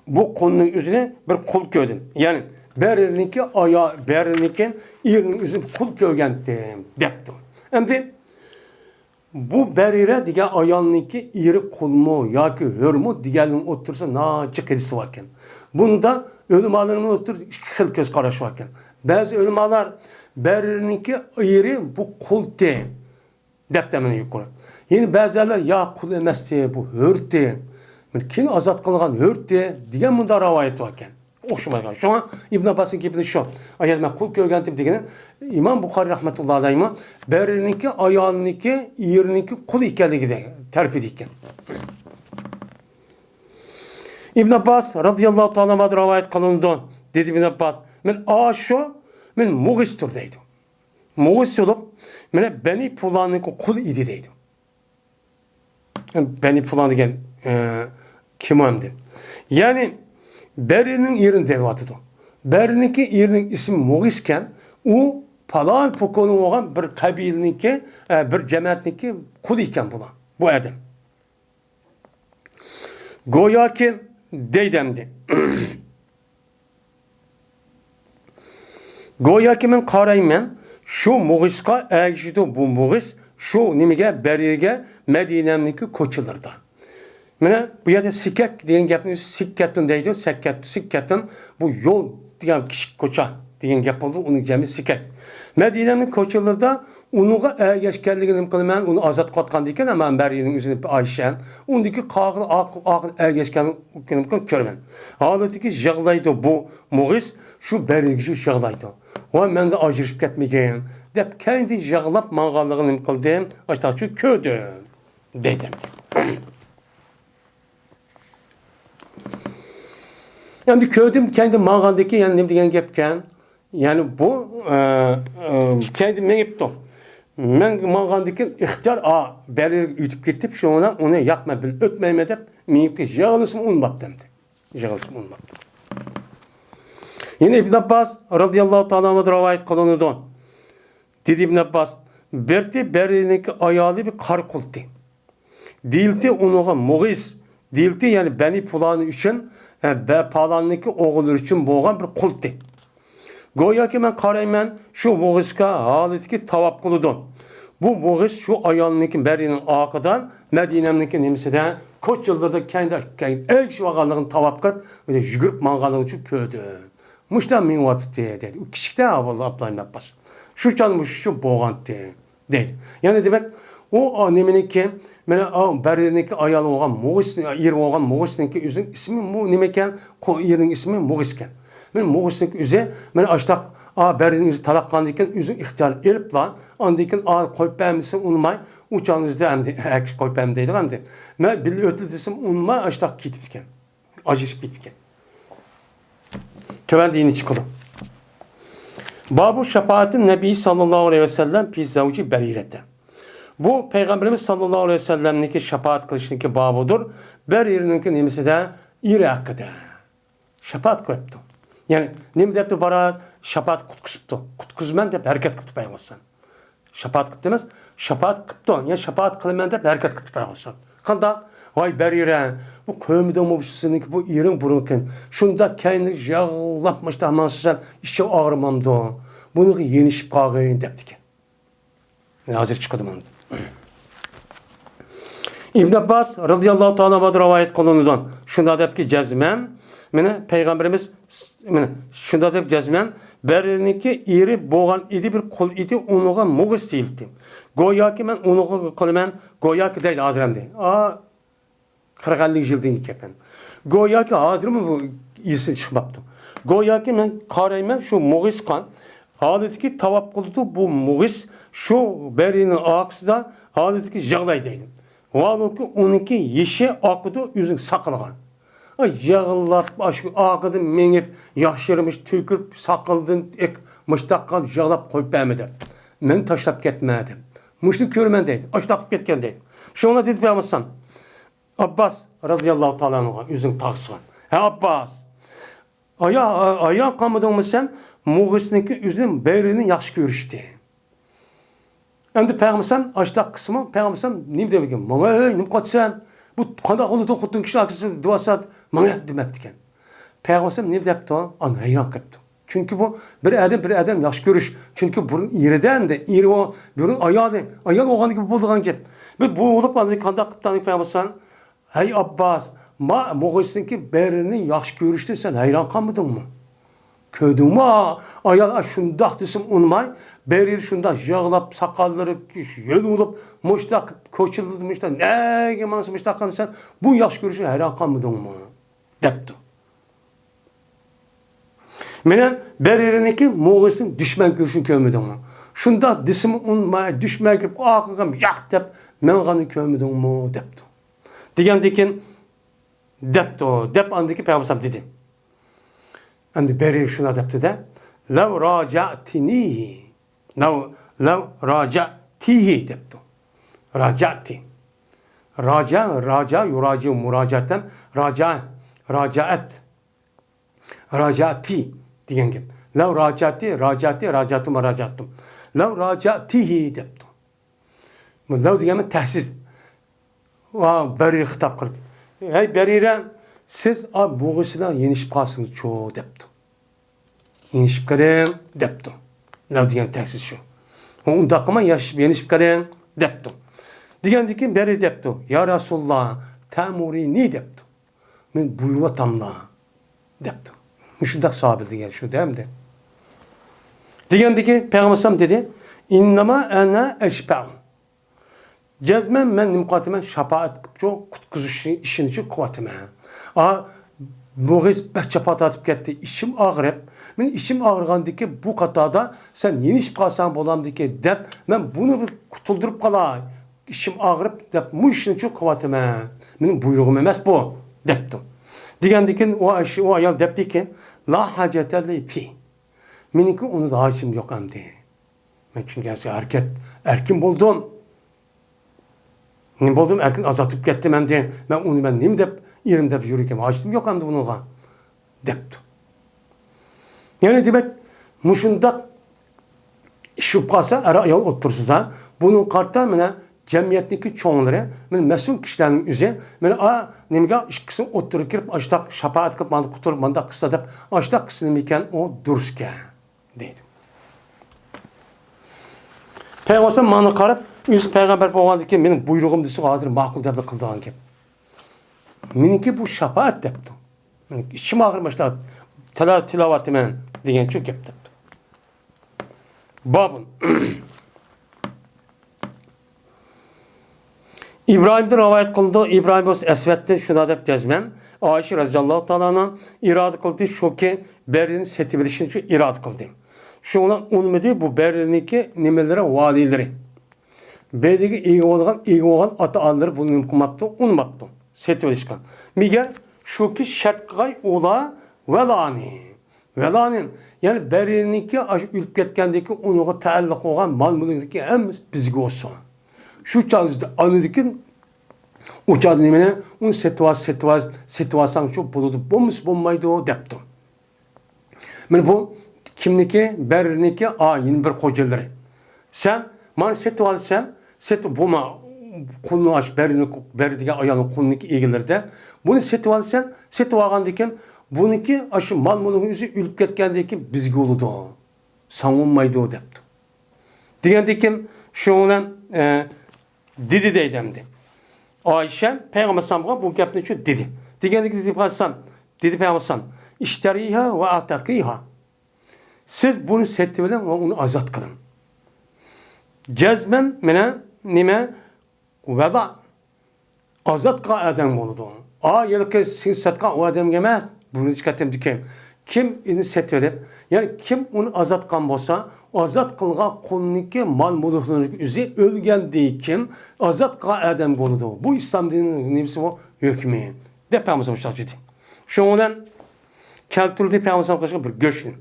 bu qulning o'zini bir qul ko'rdim. Ya'ni beriniki aya, beriniki irinin üzüm kul kögendim depti. Endi bu berire diye ayalniki iri kulmu ya ki hürmü diğerinin otursa naçı kedisi varken. Bunda ölüm alanının otur iki göz karşı varken. Bazı ölüm alar beriniki iri bu kul de deptemini yukarı. Yine bazılar ya kul emesti bu hürti. Kim azat kılgan hürti diye bunda rivayet varken. Oxşamaygan. Şu an İbn Abbas'ın gibi şu. Ayet men kul kögentim degeni İmam Buxari rahmetullahi alayhi beriniki ayalniki yeriniki kul ekanligida tarpid ekan. İbn Abbas radhiyallohu ta'ala anhu rivoyat qilindi. Dedi İbn Abbas, men asho men mugistur deydi. Mugis bo'lib, mena Bani Fulaniki kul idi deydi. Bani Fulan degan kim hamdi? Yani Beri'nin yerini devatıdı. Beri'ninki yerinin ismi Mugisken, o falan pokonu olan bir kabileninki, bir cemaatninki kul iken bulan. Bu adam. Goya ki deydemdi. Goya ki men qarayman, şu Mugiska ergişidi bu Mugis, şu nimige Beri'ge Medine'ninki koçulurdu. Mana bu yerda Sikak degan gapni Sikkatun deydi. Sikkatun bu yo'l degan kichik ko'cha degan gap bo'ldi. Uning jami Sikak. Madinaning ko'chalarida unuga ergashganligini nima qilaman? Uni azod qotgan ekan, men barining o'zini Ayshan, undagi qog'il aql ergashganini ko'raman. Holatiki yig'laydi bu Mughis shu bariga yig'laydi. Va menda ajrashib ketmagan deb kendi yig'lab manganligini nima qildim? Aytaqchi ko'rdim dedim. Yani köydüm kendi mağandaki yani ne diyen gepken yani bu kendi men yaptım. Men mağandaki ihtiyar beri ütüp gitip şu onu yakma bil ötmeyme dep men yaptım. Yağlısım unmaptım. Yağlısım unmaptım. Yine İbn Abbas radıyallahu ta'ala anhu rivayet kılındı. Dedi İbn Abbas, berti beriniki ayalı bir kar kulti. Değildi onuğa Mughis, değildi yani Bani Fulanı için Palan'daki oğullar için boğan bir kulti. Goya ki ben qarayman şu Mughisga haletki tavap kılıdım. Bu Mughis şu ayalındaki berinin arkadan Medine'deki nemisinden koç yıllarda kendi ilk vaganlığını tavap kırıp öyle yugurip manganlığın için köydü. Muştan min vatı dedi. O kiçikte ablayım yapmaz. Şu canmış şu boğan dedi. Yani demek o nemeneki mena berineki ayalı olan Moğis yer olan Moğis'ninki üzün ismi mu nemeken yerin ismi Moğisken. Men Moğis'ninki üze men açtak berin talaqqan diken üzün ihtiyar elip lan andiken koyup beğenmişsin unmay uçağınızda hem de koyup beğenmeydi hem de. Men bil ötüdesim unmay açtak kitipken. Acışıp bitken. Töven dini çıkıldı. Babu şefaatin Nebi sallallahu aleyhi ve sellem fi zavci berirete. Bu Peygamberimiz sallallahu aleyhi ve sellem'deki şefaat kılışındaki babudur. Berir'ninki nemisi de iri hakkıda. Şefaat kılıptı. Yani nem depti bara şefaat kutkusuptu. Kutkuzmen dep hareket kıptı Peygamberimiz. Şefaat kıptı demez. Şefaat kıptı. Yani şefaat kılmen dep hareket kıptı Peygamberimiz. Kanda vay Berire bu kömüden mu sizinki bu irin burunken şunda kendi yağlapmış da amansızan işe ağrımamdı. Bunu yenişip kağıyın depti. Yani hazır çıkıyordum onu. İbn Abbas radıyallahu ta'ala anhu rivayet kılınıdan şunda dep ki cezmen mene Peygamberimiz mene şunda dep cezmen Berriniki iri boğan idi bir kul idi onuğa Moğis değildi. Goya ki men onuğa kılmen goya ki değil hazırımdı. 40-50 yıldan kepen. Goya ki hazırım bu iyisin çıkmaptı. Goya ki men karaymen şu Moğis kan adetki tavap kıldı bu Moğis şu Berrin'in aksıda adetki jağlay deydim. Vallahi ki onunki yeşe akıdı yüzün sakılgan. Yağlap aşkı akıdı menip yaşırmış tükürüp sakıldın ek mıştakkal yağlap koyup beğenmedim. Men taşlap ketmedim. Muşlu körmen deydi. Açtaqıp ketken deydi. Şuna dedi Peygamber Abbas radıyallahu ta'ala anhu'a yüzün tağısıgan. Abbas. Aya kalmadın mı sen? Moğis'ninki yüzün Berrin'in yaxşı görüştü. Endi Peygamber açtaq kısmı Peygamber ne demek ki? Mama ne katsan? Bu qanda oldu xudun kişi akısı duasat mana demektiken. Peygamber ne depti? An hayran qapti. Çünkü bu bir adam yaxşı görüş. Çünkü bunun iriden de iri o bunun ayal olğan gibi bolğan gep. Bu olup andı qanda qıptan Peygamber hey Abbas ma Moğis'ninki Berrin'in yaxşı görüştü sen hayran qalmadın mı? Ködüma ayal şundaq desim unmay Berir şunda yağlap sakalları yel olup muştak koçulmuş da ne gemansın muştakkan sen bu yaxşı görüşü hayran qalmadın mı? Depti. Menen Berir'inki Moğis'in düşman görüşün kömedin mi? Şunda desim unmay düşman kirip akıgam yak dep men gany kömedin mi? Depti. Degendekin depti o. Dep andaki Peygamber dedi. Endi Berir şuna depti de lev raca'tinihi lev raca'tihi depti. Raca'ti. Raca yuraci muracaten racaat. Raca'ti diyen gibi. Lev raca'tum muracatum. Lev raca'tihi depti. Lev diyen tehsiz. Berir hitap kılıp. Hey Berir'e siz Moğis'den yenişip kalsınız çoğu depti. Yenişip kalın depti. Lev diyen tehsiz şu. Onda kama yenişip kalın depti. Diyen ki Berir depti. Ya Resulullah temurini depti. Men buyruğa tamla depti. Müşündak sahabe diyen şu değil mi de? Diyen ki Peygamber dedi innama ana eşba'un. Cezmen men nimqatimen şapaat çok kutkuzuş işin için kuvvetime. Moğis şapaat atıp gitti. İşim ağrıp. Men işim ağrıgandı ki bu katada sen yenişip kalsan bolamdı ki dep men bunu bir kutuldurup kalay. İşim ağrıp dep bu işin için kuvvetime. Benim buyruğum emas bu deptim. Digendikin o ayal depti ki la haceteli fi. Meninki onu da hacim yok amdi. Men çünkü hareket erkin buldum. Ne buldum erkin azatıp gittim hem de ben onu nem dep yerim dep yürürken hacim yok amdi bununla depti. Yani demek muşundak şüphasa ara ayal otursuza bunun karttan mene cemiyetdeki çoğunları men mesul kişilerin üzerine men nemge işkisi oturup kirip açtak şapaat kılıp mandı kuturup manda kısa dep açtak kısını miken o durske deydi. Peygamber manı karıp yüz peygamber boğandı ki benim buyruğum desi hazır makul dep kıldığan gibi. Meniki bu şafaat depti. İçim ağırmışlar. Tilavati men degan çok yaptı. Babın. İbrahim'de rivayet kıldı. İbrahim olsa Esved'den şuna dep yazmen. Ayşe radıyallahu ta'ala irade kıldı. Şu ki Berlin'in setibilişini şu irade kıldı. Şuna unmedi bu Berlin'deki nimelere valileri. Berlin'deki iyi olan ata anları bunu mümkünmaptı. Unmaptı. Setibilişkan. Miger şu ki şartkay ola velani. Velanin yani Berlin'deki ülüp ketgendeki onuğa taalluq olan mal mülkdeki hem bizge olsun. Şu çağızda anıdikin o çağda nemene un situasan çok buludu. Bomuz bombaydı o depti. Yani bu kimniki Berlin'deki ayin bir kocaları. Sen man sen boma kulunu aç Berlin'deki ayağının kulundaki ilgilerde bunu setvagan diken buniki aşı mal mülkün yüzü ülüp ketgendeki bizge oludu. Savunmaydı o depti. Digendeki şundan dedi deydemdi. Ayşe Peygamber sallallahu bu gapni şu dedi. Degendeki dedi Peygamber işteriha ve atakiha. Siz bunu settibilen ve onu azat kılın. Cezmen mene nime veda azat ka adam oldu. Yelke sin satka o adam gemez. Bunu çıkartım dikeyim. Kim ini settibilip yani kim onu azat kan bolsa azat kılga konunki mal mülkünün üzü ölgen deyken azat ka adam boludu. Bu İslam dininin nemisi o hükmü. De Peygamber şahidi. Şundan keltirdi Peygamber sallallahu bir göçlü.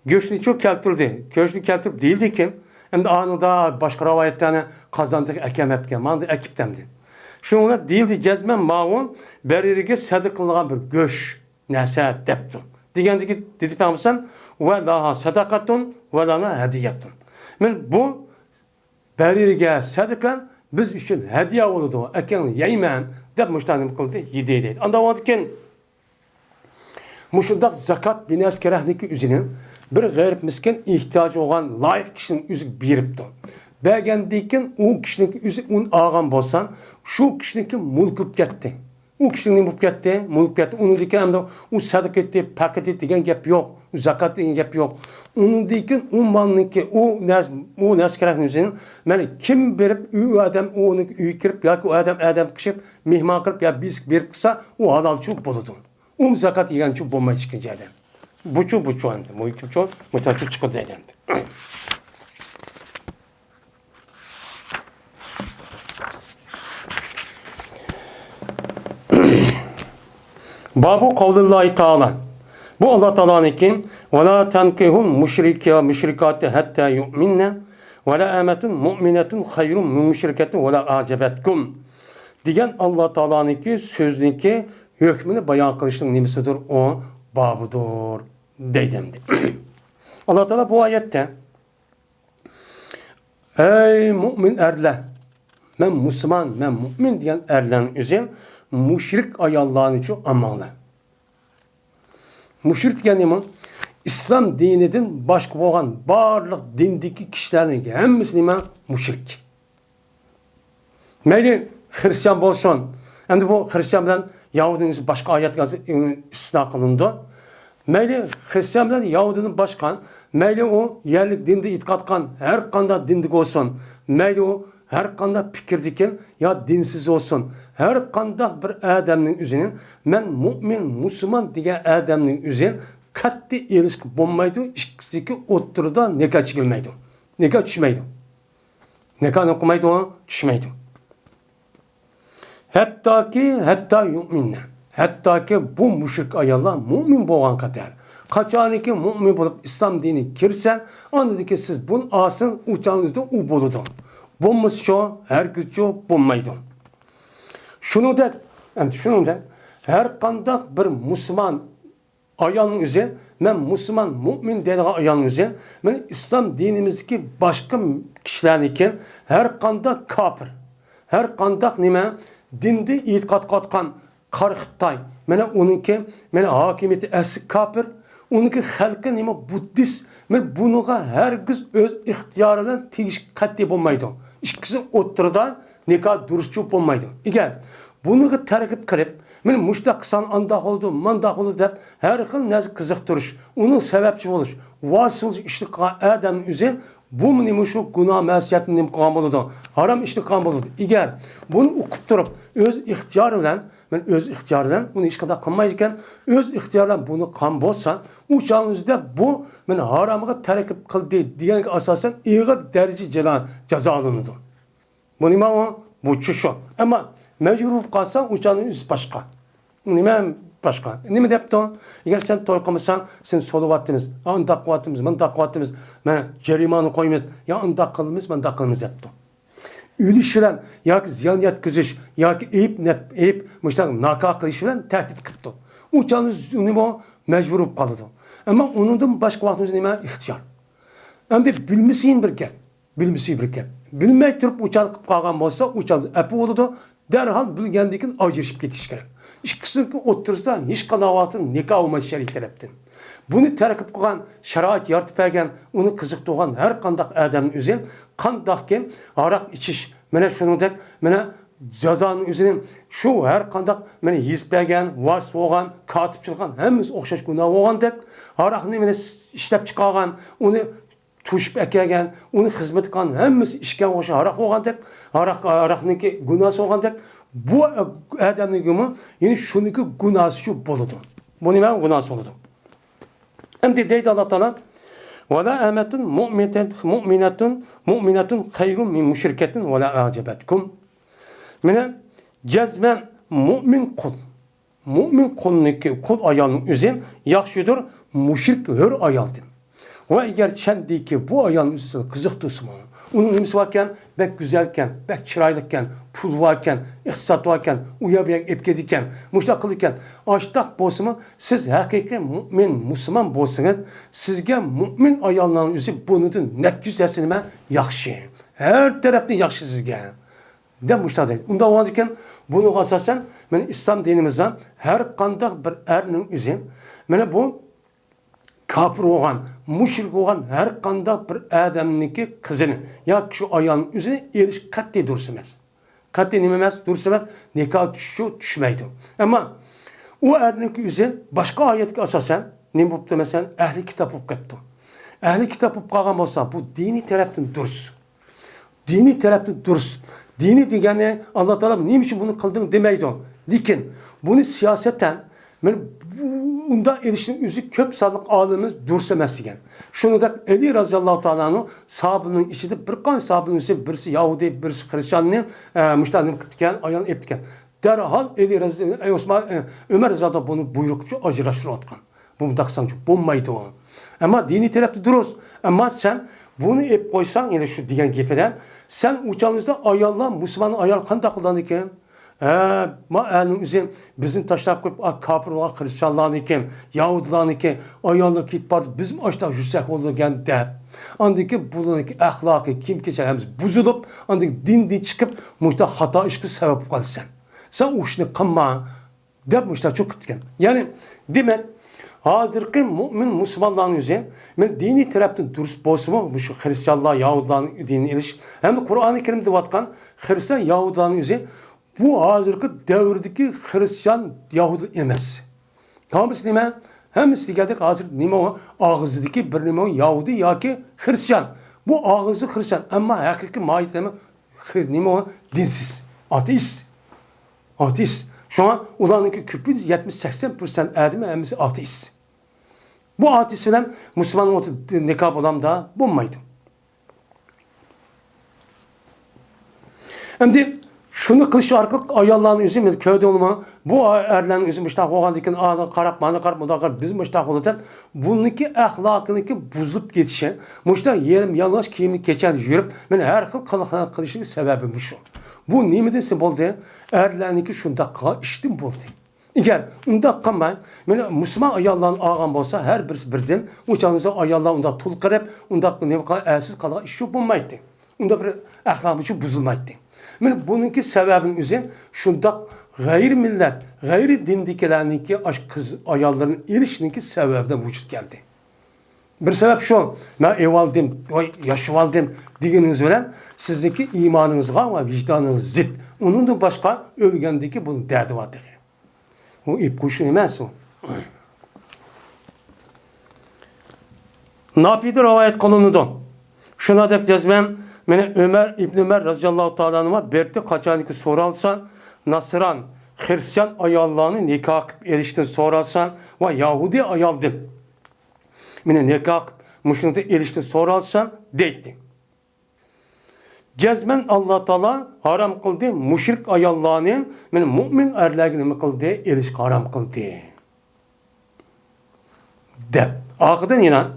Göçlü çok keltirdi. Göçlü keltirip değildi ki hem de anında başka rivayetlerine kazandık ekemepken. Mandı ekiptemdi. Şundan değildi gezmen maun beririga sadık kılgan bir göç nese deptu. Digendeki dedi Peygamber ve daha sadakatun ve lana hediyetun. Men bu beririga sadakan biz üçün hediye oldu. Eken yeymen dep müştanim kıldı yedi. Anda vadken muşundak zakat binas kerahniki üzinin bir garip miskin ihtiyacı olan layık kişinin üzü biripti. Beğendiyken o kişinin üzü un ağan bolsan şu kişinin mulkup gitti. O kişinin mulkup gitti. Onu diken de o sadık etti, paket etti diyen gap yok. Zakat diyen gap yok. Onu diken o malniki o nas kerahniki üzinin yani kim berip o adam onu üy kirip ya ki o adam kişip mihman kırıp ya biz bir kısa o halal çok buludu. Zakat yiyen çok bomba çıkınca adam. Bu çok andı. Bu çok mutaçı çıkıdı adam. Babu kavlullahi ta'ala. Bu Allah Teala'nın ki ve la tenkihul müşrikati hatta yu'minne ve la ametun mu'minetun hayrun min müşriketin ve la acebetkum. Diyen Allah Teala'nın ki sözünün ki hükmünü bayan kılışının nimisidir o babudur deydemdi. Allah Teala bu ayette ey mümin erler men Müslüman men mümin diyen erlerin üzerine müşrik ayallarını çok amalı. Müşrik yani İslam dininin başka olan barlık dindeki kişilerin hem Müslüman müşrik. Meyli Hristiyan olsun. Hem de bu Hristiyandan Yahudinin başka ayet istisna kılındı. Meyli Hristiyandan Yahudinin başkan, meyli o yerlik dinde itikat kan, her kanda dindik olsun. Meyli o her kanda fikirdiken ya dinsiz olsun. Her kanda bir adamın üzerine men mümin, Müslüman diye adamın üzerine katli ilişki bulmaydı. İşte oturda nikah çıkılmaydı. Nikah düşmeydi. Nikah okumaydı ona düşmeydi. Hatta yu'minne. Hatta ki bu müşrik ayarlar mümin boğan kadar. Kaçanı ki mümin bulup İslam dini kirsen anladı ki siz bunun asın uçağınızda u buludu. Bulmuş şu, her güç yok, bulmaydı. Şunu der, her kandak bir Müslüman ayağının üzerine, ben Müslüman, mümin dediği ayağının üzerine, ben İslam dinimizdeki başka kişileriniken her kandak kafir, her kandak nime, dinde itikat katkan karıhtay, mene onunki, mene hakimiyeti eski kafir, onunki halkı nime Buddhist, men bunuğa herkes öz ihtiyarıyla tegiş katli bulmaydı. İkisi oturdan nikah duruşçu bulmaydı. İgel Bunu terkip kırıp, men muşta kısan anda oldu, manda oldu dep, her xil nazik kızıktırış, onun sebepçi oluş, vasıl işte adam üzerine bu nima şu günah masiyatini nim qilgan bo'ladi. Haram ishni qilgan bo'ladi. Agar buni o'qib turib, o'z ixtiyori bilan, men o'z ixtiyori bilan uni hech qanday qilmaydi ekan, o'z ixtiyori bilan buni qilgan bo'lsa, u chog'ingizda bu men haromga tarkib qildi deganga asosan ig'ir daraja jazolanadi. Bu nima u? Bu shu. Ammo majbur bo'lib qolsa, u chog'ning o'zi boshqa. Nima başka. Nima depti? Agar sen to'y qilmasang, sen so'layapmiz, undaq qilyapmiz, bundaq qilyapmiz, mana jarimani qo'yamiz, yo undaq qilamiz, bundaq qilamiz depti. O'lish bilan yoki ziyon yetkazish yoki ayb mushaq nako qilish bilan tahdid qilibdi. U chog'ingiz nima majbur bo'lib qoladi. Ammo uningdan boshqa vaqtingiz nima ixtiyor. Endi bilmasin bir gap, bilmay turib u chog'ni qilib qolgan bo'lsa, u chog'ni api bo'ladi, darhol bilgandan keyin ajrashib ketish kerak. İkisinin otursa hiç kanavatın nikah olmadı şerif taraftan. Bunu terkip kılan, şerait yaratıp vergen, onu kızık doğan her kandak adamın üzerine, kandak kim, arak içiş, mene şunu dek, mene cezanın üzerine, şu her kandak, mene yizip vergen, vas oğan, katip çıkan, hemiz okşaş günah oğan dek, arakını mene işlep çıkargan, onu tuşup ekergen, onu hizmet kılan, hemiz işken okşaş arak oğan dek, arakınınki günahsı oğan dek, bu adamın günü yine şununki günahı şu boludu. Bu nima günahı oludu. Hem de deydi Allah Teala ve la ametun mu'minetun hayrun min müşriketin ve la acebetkum. Mine cezmen mu'min kul. Mu'min kulunki kul ayalının üzerine yaxşıdır müşrik hör ayaldır. Ve eğer çendiki bu ayalının üzerine kızık tutsun onun nimsi varken, bek güzelken, bek çıraylıkken, pul varken, ihtisat varken, uyabiyak epkedikken, muştakılıkken, açtak bolsunuz, siz hakiki mümin, Müslüman bolsunuz, sizge mümin ayallarının yüzü bunun net güzelsini ben yakşı. Her taraftan yakşı sizge. De muştak değil. Onda o halde bunu asasen, ben İslam dinimizden her kandak bir erinin yüzü, ben bu kafir olan, müşrik olan her kanda bir adamniki kızını ya şu ayağının üzerine eriş katli dursamaz. Katli nimemez dursamaz nikah düşmeydi. Ama o adamniki üzerine başka ayetki asasen ne yaptı mesela ehli kitap okudu. Ehli kitap okuyan olsa bu dini taraftan dursun. Dini taraftan dursun. Dini diyene Allah Teala niçin bunu kıldın demeydi. Lakin bunu siyaseten unda erişinin yüzü köp sağlık ağlığımız dursamaz igen. Şunu da Ali Raziyallahu Teala'nın sahabının içinde bir kan sahabının yüzü birisi Yahudi, birisi Hristiyan'ın müştahını kıptıken, ayağını eptiken. Derhal Ali Raziyallahu Ömer Raziyallahu bunu buyrukçu acıraşır atkan. Bu mıdaksan çok bulmaydı o. Ama dini tarafta dururuz. Ama sen bunu ep koysan yine şu diyen gepeden sen uçağınızda ayarla Müslümanın ayar kan takılan iken ma üzerine bizim taşlar koyup kafir olan Hristiyanların iken, Yahudilerin iken, ayarlı kit var bizim açta yüksek olurken de andaki buradaki ahlakı kim geçerimiz bozulup andaki din çıkıp muhta hata işki sebep kalsan. Sen o işini kanma de muhta çok kütken. Yani demek hazırki mümin Müslümanların üzerine men dini taraftan dürüst bolsunmu şu Hristiyanlar, Yahudilerin dini iliş hem de Kur'an-ı Kerim'de vatkan Hristiyan, Yahudilerin üzerine bu hazırki devrdeki Hristiyan Yahudi emez. Hamısı nime? Hemisi geldik hazır nime o? Ağızdaki bir nime o Yahudi ya ki Hristiyan. Bu ağızı Hristiyan ama hakiki mahiyet nime o? Dinsiz. Ateist. Ateist. Şu an ulanınki küpün 70-80% adamı hemisi ateist. Bu ateistden Müslümanın nikah olan da bulmaydı. Şimdi şunu kılış arkalık ayarlarının yüzü köyde olma, bu erlerin yüzü müştak olan dikin karap bizim müştak olurken bununki ahlakınınki buzulup geçişen, müştak yerim yanlış kiyimli geçen yürüp, ben her kılışın sebebi şu. Bu nimetin boldu, erlerinki şunda iştim boldu. Eğer unda kalmayın, Müslüman ayarlarının ağam olsa her birisi birden, uçağınızda ayarlar unda tul kırıp, unda ne kadar elsiz kadar iş yok bulmaydı. Unda bir ahlakı bozulmaydı. Bununki sebebin üzerine şunda gayri millet, gayri dindikilerindeki kız ayarların erişininki sebebden vücut geldi. Bir sebep şu, ben ev aldım, yaşı aldım dediğiniz bilen sizdeki imanınızga ve vicdanınız zıt. Onun da başka ölgendeki bunun derdi vardır. O ip kuşu emez o. Nafi'de rivayet kılınudu. Şuna dep yazmam. Mene İbn Ömer radıyallahu ta'ala anh'a berti kaçaniki soralsan Nasran, Hristiyan ayallarını nikah eriştin soralsan ve Yahudi ayaldın. Mene nikah müşnete eriştin soralsan deydi. Cezmen Allah Teala haram kıldı müşrik ayallarını mene mümin erlerine mi kıldı eriş haram kıldı. De. Akıdan inan.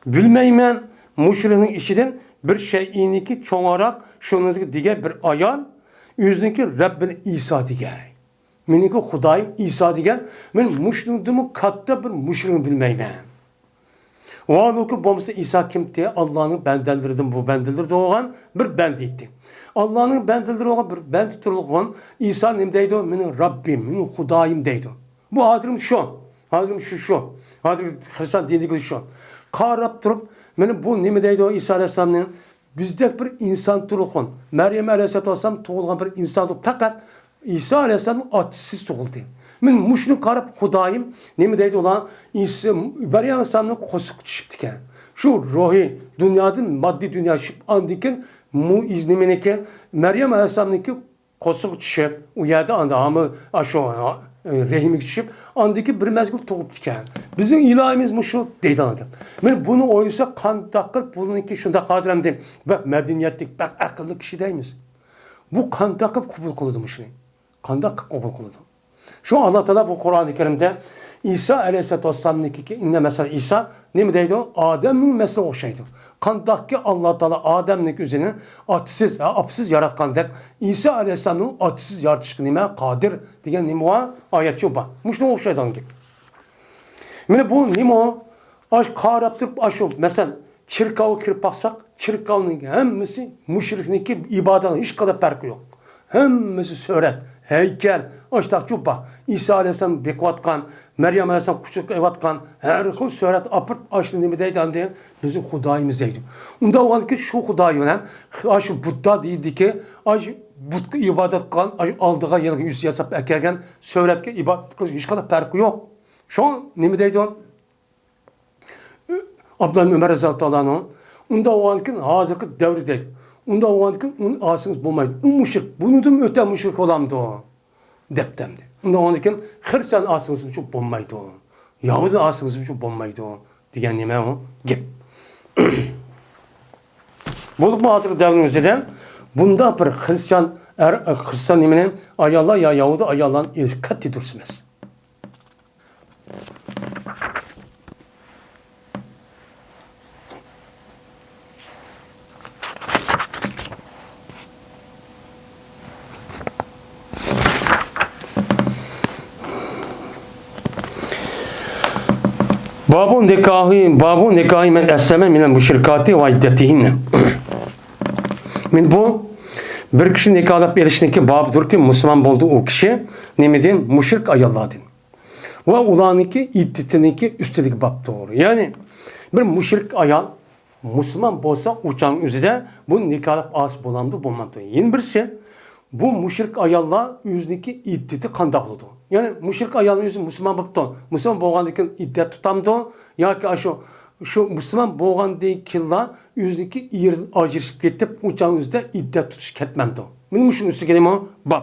Bilmeymen müşriğin işiden bir şeyiniki çoğarak şunun diğer bir ayal yüzündeki Rabbin İsa diye. Meniki Hudayım İsa diye. Men müşriğimi katta bir müşriğini bilmeymen. O halbuki bomsa İsa kim diye Allah'ın bendeldirdim bu bendeldir doğan bir bendiydi. Allah'ın bendeldir olan bir bendeldir olan İsa nemdeydi o? Benim Rabbim, benim Hudayım deydi. Bu hadrim şu. Hadrim şu. Hadrim Hristiyan dinindeki şu. Karab durup benim bu nemdeydi o İsa Aleyhisselam'ın bizde bir insan turukun. Meryem Aleyhisselatü Vesselam doğulgan bir insan turuk. Fakat İsa Aleyhisselam'ın atsız doğuldu. Men muşnu karab Hudayım nemi deydi olan İsa Meryem Aleyhisselam'ın kosuk düşüptüken. Şu ruhi dünyadan maddi dünya şıp andiken mu iznemeneke Meryem Aleyhisselam'ınki kosuk düşüp o yerde andamı aşağı rehimi düşüp andaki bir mezgul toğup diken. Bizim ilahimiz mu şu deydi anladım. Men bunu oysa kan takır bununki şunda kazıram deyim. Bak medeniyetlik bak akıllı kişi deyimiz. Bu kan takıp kubul kılıyordum şimdi. Kan takıp kubul kılıyordum. Şu Allah Teala bu Kur'an-ı Kerim'de İsa Aleyhisselatü Vesselam'ınki inne mesela İsa ne mi deydi o? Adem'in mesela o şeydi. Kandaki Allah Teala Adem'in üzerine atsız, apsız yaratkan der. İsa Aleyhisselam'ın atsız yaratışkı nime kadir diyen nime o ayet çuba. Muş ne o şeyden gibi. Yani bu nime o? Aş karaptırıp aş ol. Mesela çirkavı kirip baksak çirkavının hemmesi müşrikninki ibadetin hiç kadar farkı yok. Hemmesi söret, heykel, açtak çuba. İsa Aleyhisselam bekvatkan, Meryem Aleyhisselam küçük evatkan, her kul söret apırt açtı nimedeydi diye bizim Hudayımız deydi. Onda o ki şu Hudayı önem, aş Budda deydi ki, aş Budda ibadet kan, aş aldığa yılgı yüz yasap ekerken söretke ibadet kız hiç kadar farkı yok. Şu an nimedeydi o? Abdülhamid Ömer Rezallahu onda o anki hazırki devredeydi. Onda o anki onun asınız bulmaydı. O müşrik, bunu da öte müşrik olamdı o. Deptemdi. Onda o anki Hristiyan asınız çok bulmaydı o. Yahudi asınız çok bulmaydı o. Diyen neme o? Gip. Bulup mu hazırki devrimizden bunda bir Hristiyan nemenin ayallah ya Yahudi ayallahın ilkati dursunuz. Babu nikahi men esleme minel müşrikati ve iddetihinne. Bu bir kişi nikahlıp erişindeki babıdır ki Müslüman buldu o kişi nemedin müşrik ayalladın. Ve ulaniki iddetiniki üstelik bab doğru. Yani bir müşrik ayal Müslüman bolsa uçan üzerinde bu nikahlıp as bulandı bulmadı. Yeni birisi bu müşrik ayalla yüzündeki iddeti kandaklıdı. Yani müşrik ayalın yüzü Müslüman babdı. Müslüman boğandaki iddet tutamdı. Ya ki şu Müslüman boğandakilla yüzündeki yer acırışıp getip uçan yüzünde iddet tutuş ketmemdi. Benim şunun üstü geleyim o bab.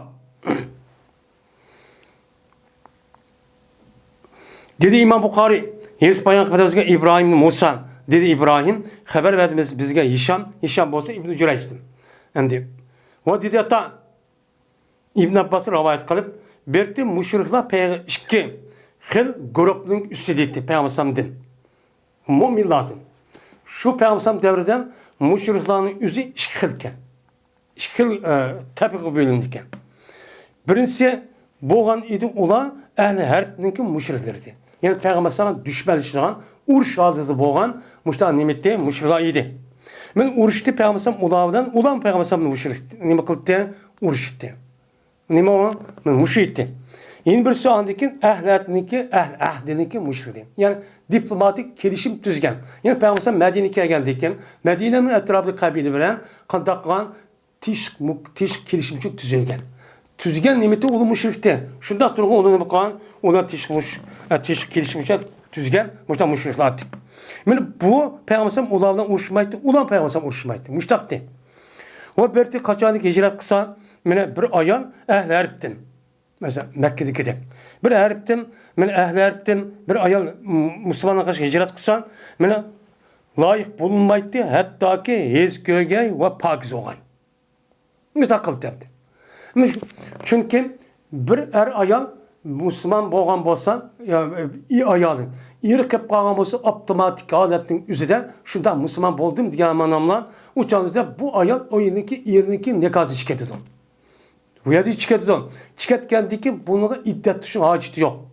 Dedi İmam Bukhari, Yeris bayan kadar İbrahim Musa dedi İbrahim haber verdiniz bizge Hişam bolsa İbn-i Cüreyç'tin. Yani o dedi hatta İbn Abbas rivayet kılıp berti müşrikler iki xil grupның üstü dedi Peygamber'den. Müminlerden. Şu Peygamber devreden müşriklerin yüzü iki xilken. İki xil tabiqe bölündüken. Birincisi boğan idi ula ehli harpninki müşriklerdi. Yani Peygamber düşmanlaştıran uruş halinde boğan müştan nimette müşrikler idi. Men uruştu Peygamber ulan Peygamber müşrik nime kıldı uruştu. Nime o? Men müşrikti. Yeni birisi andikin ehlatniki ahdiniki müşrikti. Yani diplomatik gelişim düzgen. Yani Peygamber Medine'ye geldiyken Medine'nin etrafındaki kabile bilen kandaklan tiş gelişim çok düzülgen. tüzgen nimeti ulu müşrikti. Şunda turgu onu bakan, ona teşk gelişmişler tüzgen, müştak müşrikler attı. Yani bu peygamberim ulardan uğraşmaydı, ulan peygamberim uğraşmaydı, müştaktı. O berti kaçanlık hicret kısa, yani bir ayan ehl eriptin. Mesela Mekke'de gidip. Bir eriptin, yani ehl eriptin, bir ayan Müslüman'a karşı hicret kısa, yani layık bulunmaydı, hatta ki hez göğey ve pakiz olay. Mütakıl derdi. Çünkü bir ayal Müslüman boğan bolsa, iyi ayalın. İri kep kalgan bolsa otomatik aletinin üzerinde şundan Müslüman boldum diye manamla uçağınızda bu ayal o yeriniki nekazı şikayet edin. Bu yerde şikayet edin. Şikayet kendiki bunun iddet düşün haceti yok.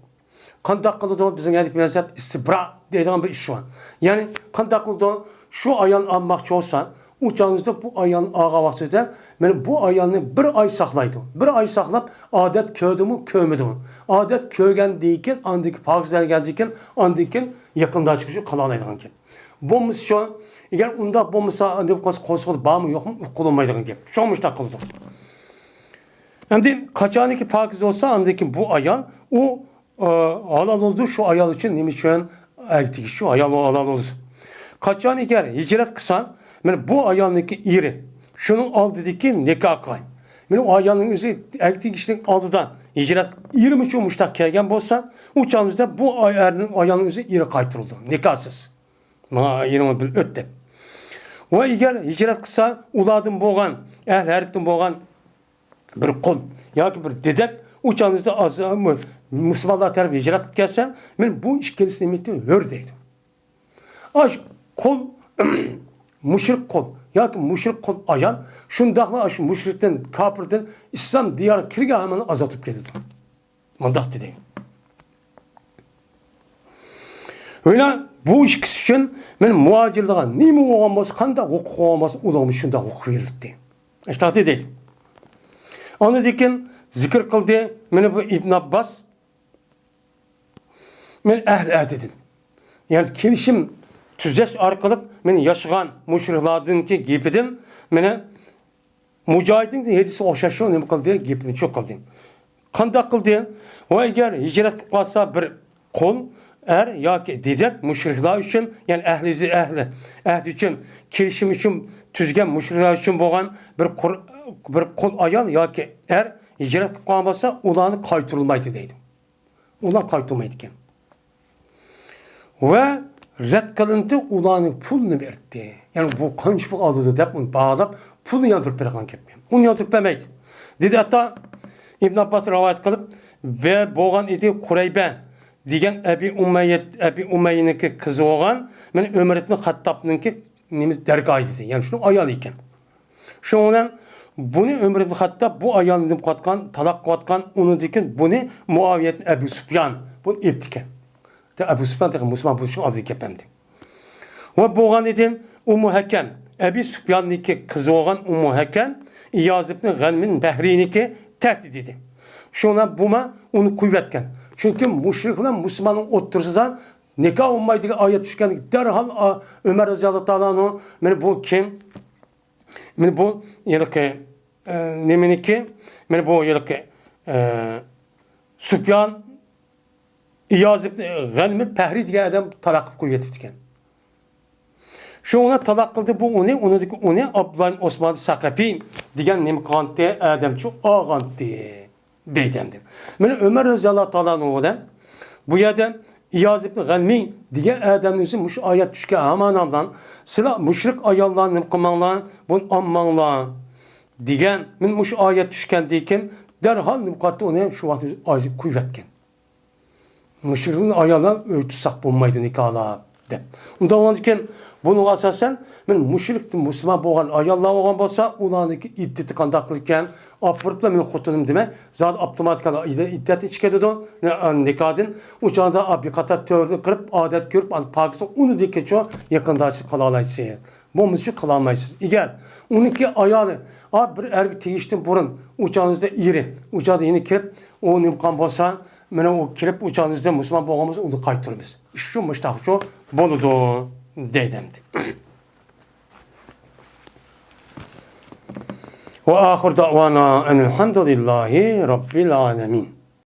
Kandak kılıda bizim geldik mezhep istibra dediğim bir iş var. Yani kandak kılıda şu ayağın almakçı olsa uçağınızda bu ayağın ağa vaxtında yani bu ayağını bir ay saklaydı. Bir ay saklap adet köydü mü köymedi mi? Adet köygen deyken andaki pakizler geldiyken andaki yakında çıkışı kalanaydıgan ki. Bu misyon eğer onda bu misal andaki koşul bağ mı yok mu kullanmaydıgan ki. Şu müştak kıldı. Hem kaçaniki pakiz olsa andaki bu ayağın o halal oldu şu ayal için nimişen erkek şu ayal halal oldu. Kaçan eğer hicret kısan yani bu ayağındaki iri şunun aldıdaki nikah kay. Yani o ayağının üzeri erkek kişinin aldıdan hicret 20 çoğumuştak kelgen bolsa uçağımızda bu ayağının üzeri iri kaytırıldı. Nikahsız. Bana 21 ötte. O eğer hicret kısa uladın boğan ehl heriftin boğan bir kol ya ki bir dedek uçağınızda az Müslümanlar tarafı hicret gelsen ben bu iş kendisine nimetini ördeydim. Aş kol müşrik kol ya ki müşrik kol ayan şundakla aş müşrikten kafirden İslam diyar kirge hemen azatıp geldi. Mandak dedeyim. Öyle bu iş için ben muacirliğe neymi olmaz kanda hukuk olmaz ulamış şunda hukuk verildi. İşte değil. Onu dikin zikir kıldı. Beni bu İbn Abbas men ehl edin. Yani kelişim tüzleş arkalık men yaşayan müşriklerden ki gibidin mene mücahidin de hedisi oşaşı ne kıldı gibidin çok kıldı. Kanda kıldı. O eğer hicret kılsa bir kol ya ki diyecek müşrikler için yani ehli için kelişim için tüzgen müşrikler için boğan bir kol ayal ya ki hicret kılmasa ulanı kaytırılmaydı deydim. Ulan kaytırılmaydı ki. Ve red kılındı ulanı pulunu verdi. Yani bu kançlık aldı deyip bunu bağlap pulunu yandırıp bırakan kepmeyim. Onu yandırıp vermeydi. Dedi hatta İbn Abbas rivayet kılıp ve boğan idi Kureybe diyen Ebi Umeyye'ninki kızı olan ben Ömer ibn Hattab'ınki nemiz dergahıydı. Yani şunu ayal iken. Şundan bunu Ömer ibn Hattab bu ayalını katkan, talak katkan onu diken bunu Muaviye Ebu Süfyan bunu iptiken. Ebu Süfyan diken Müslüman bu şu adı kepemdi. Ve boğan idin Ummu Hakem Ebu Süfyan'ınki kızı olan Ummu Hakem İyaz ibn Ghanm'in Behri'ninki tehdit idi. Şuna buna onu kuvvetken. Çünkü müşrikler Müslümanın otursudan nikah olmaydığı ayet düşken derhal Ömer Radıyallahu anh'ın yani bu kim? Yani bu yılki neminiki yani bu yılki Süfyan İyaz ibn Ghanm'in Pehri diye adam talak kuvvetliken. Şu ona talak kıldı bu onu Abdullah Osman Sakafi diyen nemkante adamçı ağantı deydemdi. Yani Ömer Radıyallahu anh'ın bu yerden İyaz ibn Ghanmi diye adamın muş ayet düşke amanamdan sıra müşrik ayallarının kımanlan bun ammanlan diyen min muş ayet düşken deyken derhal nimkatte onu şu vakit acı kuvvetken. Müşrikin ayallar öğütüsak bulmaydı nikahlar de. Ondan olurken bunu asasen men müşrik Müslüman boğan ayallar olan bolsa ulanıki iddeti kandaklıkken apırıpla men xotunum deme zat avtomatik iddeti çıkеді nikadın uçağında bir katar tördü kırıp adet görüp Pakistan onu dikeço yakında açık kalalayısınız. Bu müzik kalamayısınız. Eğer 12 ayalı bir erbi teyiştin burun uçağınızda iri uçağda yeni kirip o nimkan bolsa men o kirip uçağınızda Müslüman boğamız onu kaytırırız. Şu müştahço boludu deydemdi. Ve ahir da'vana enelhamdülillahi rabbil alemin.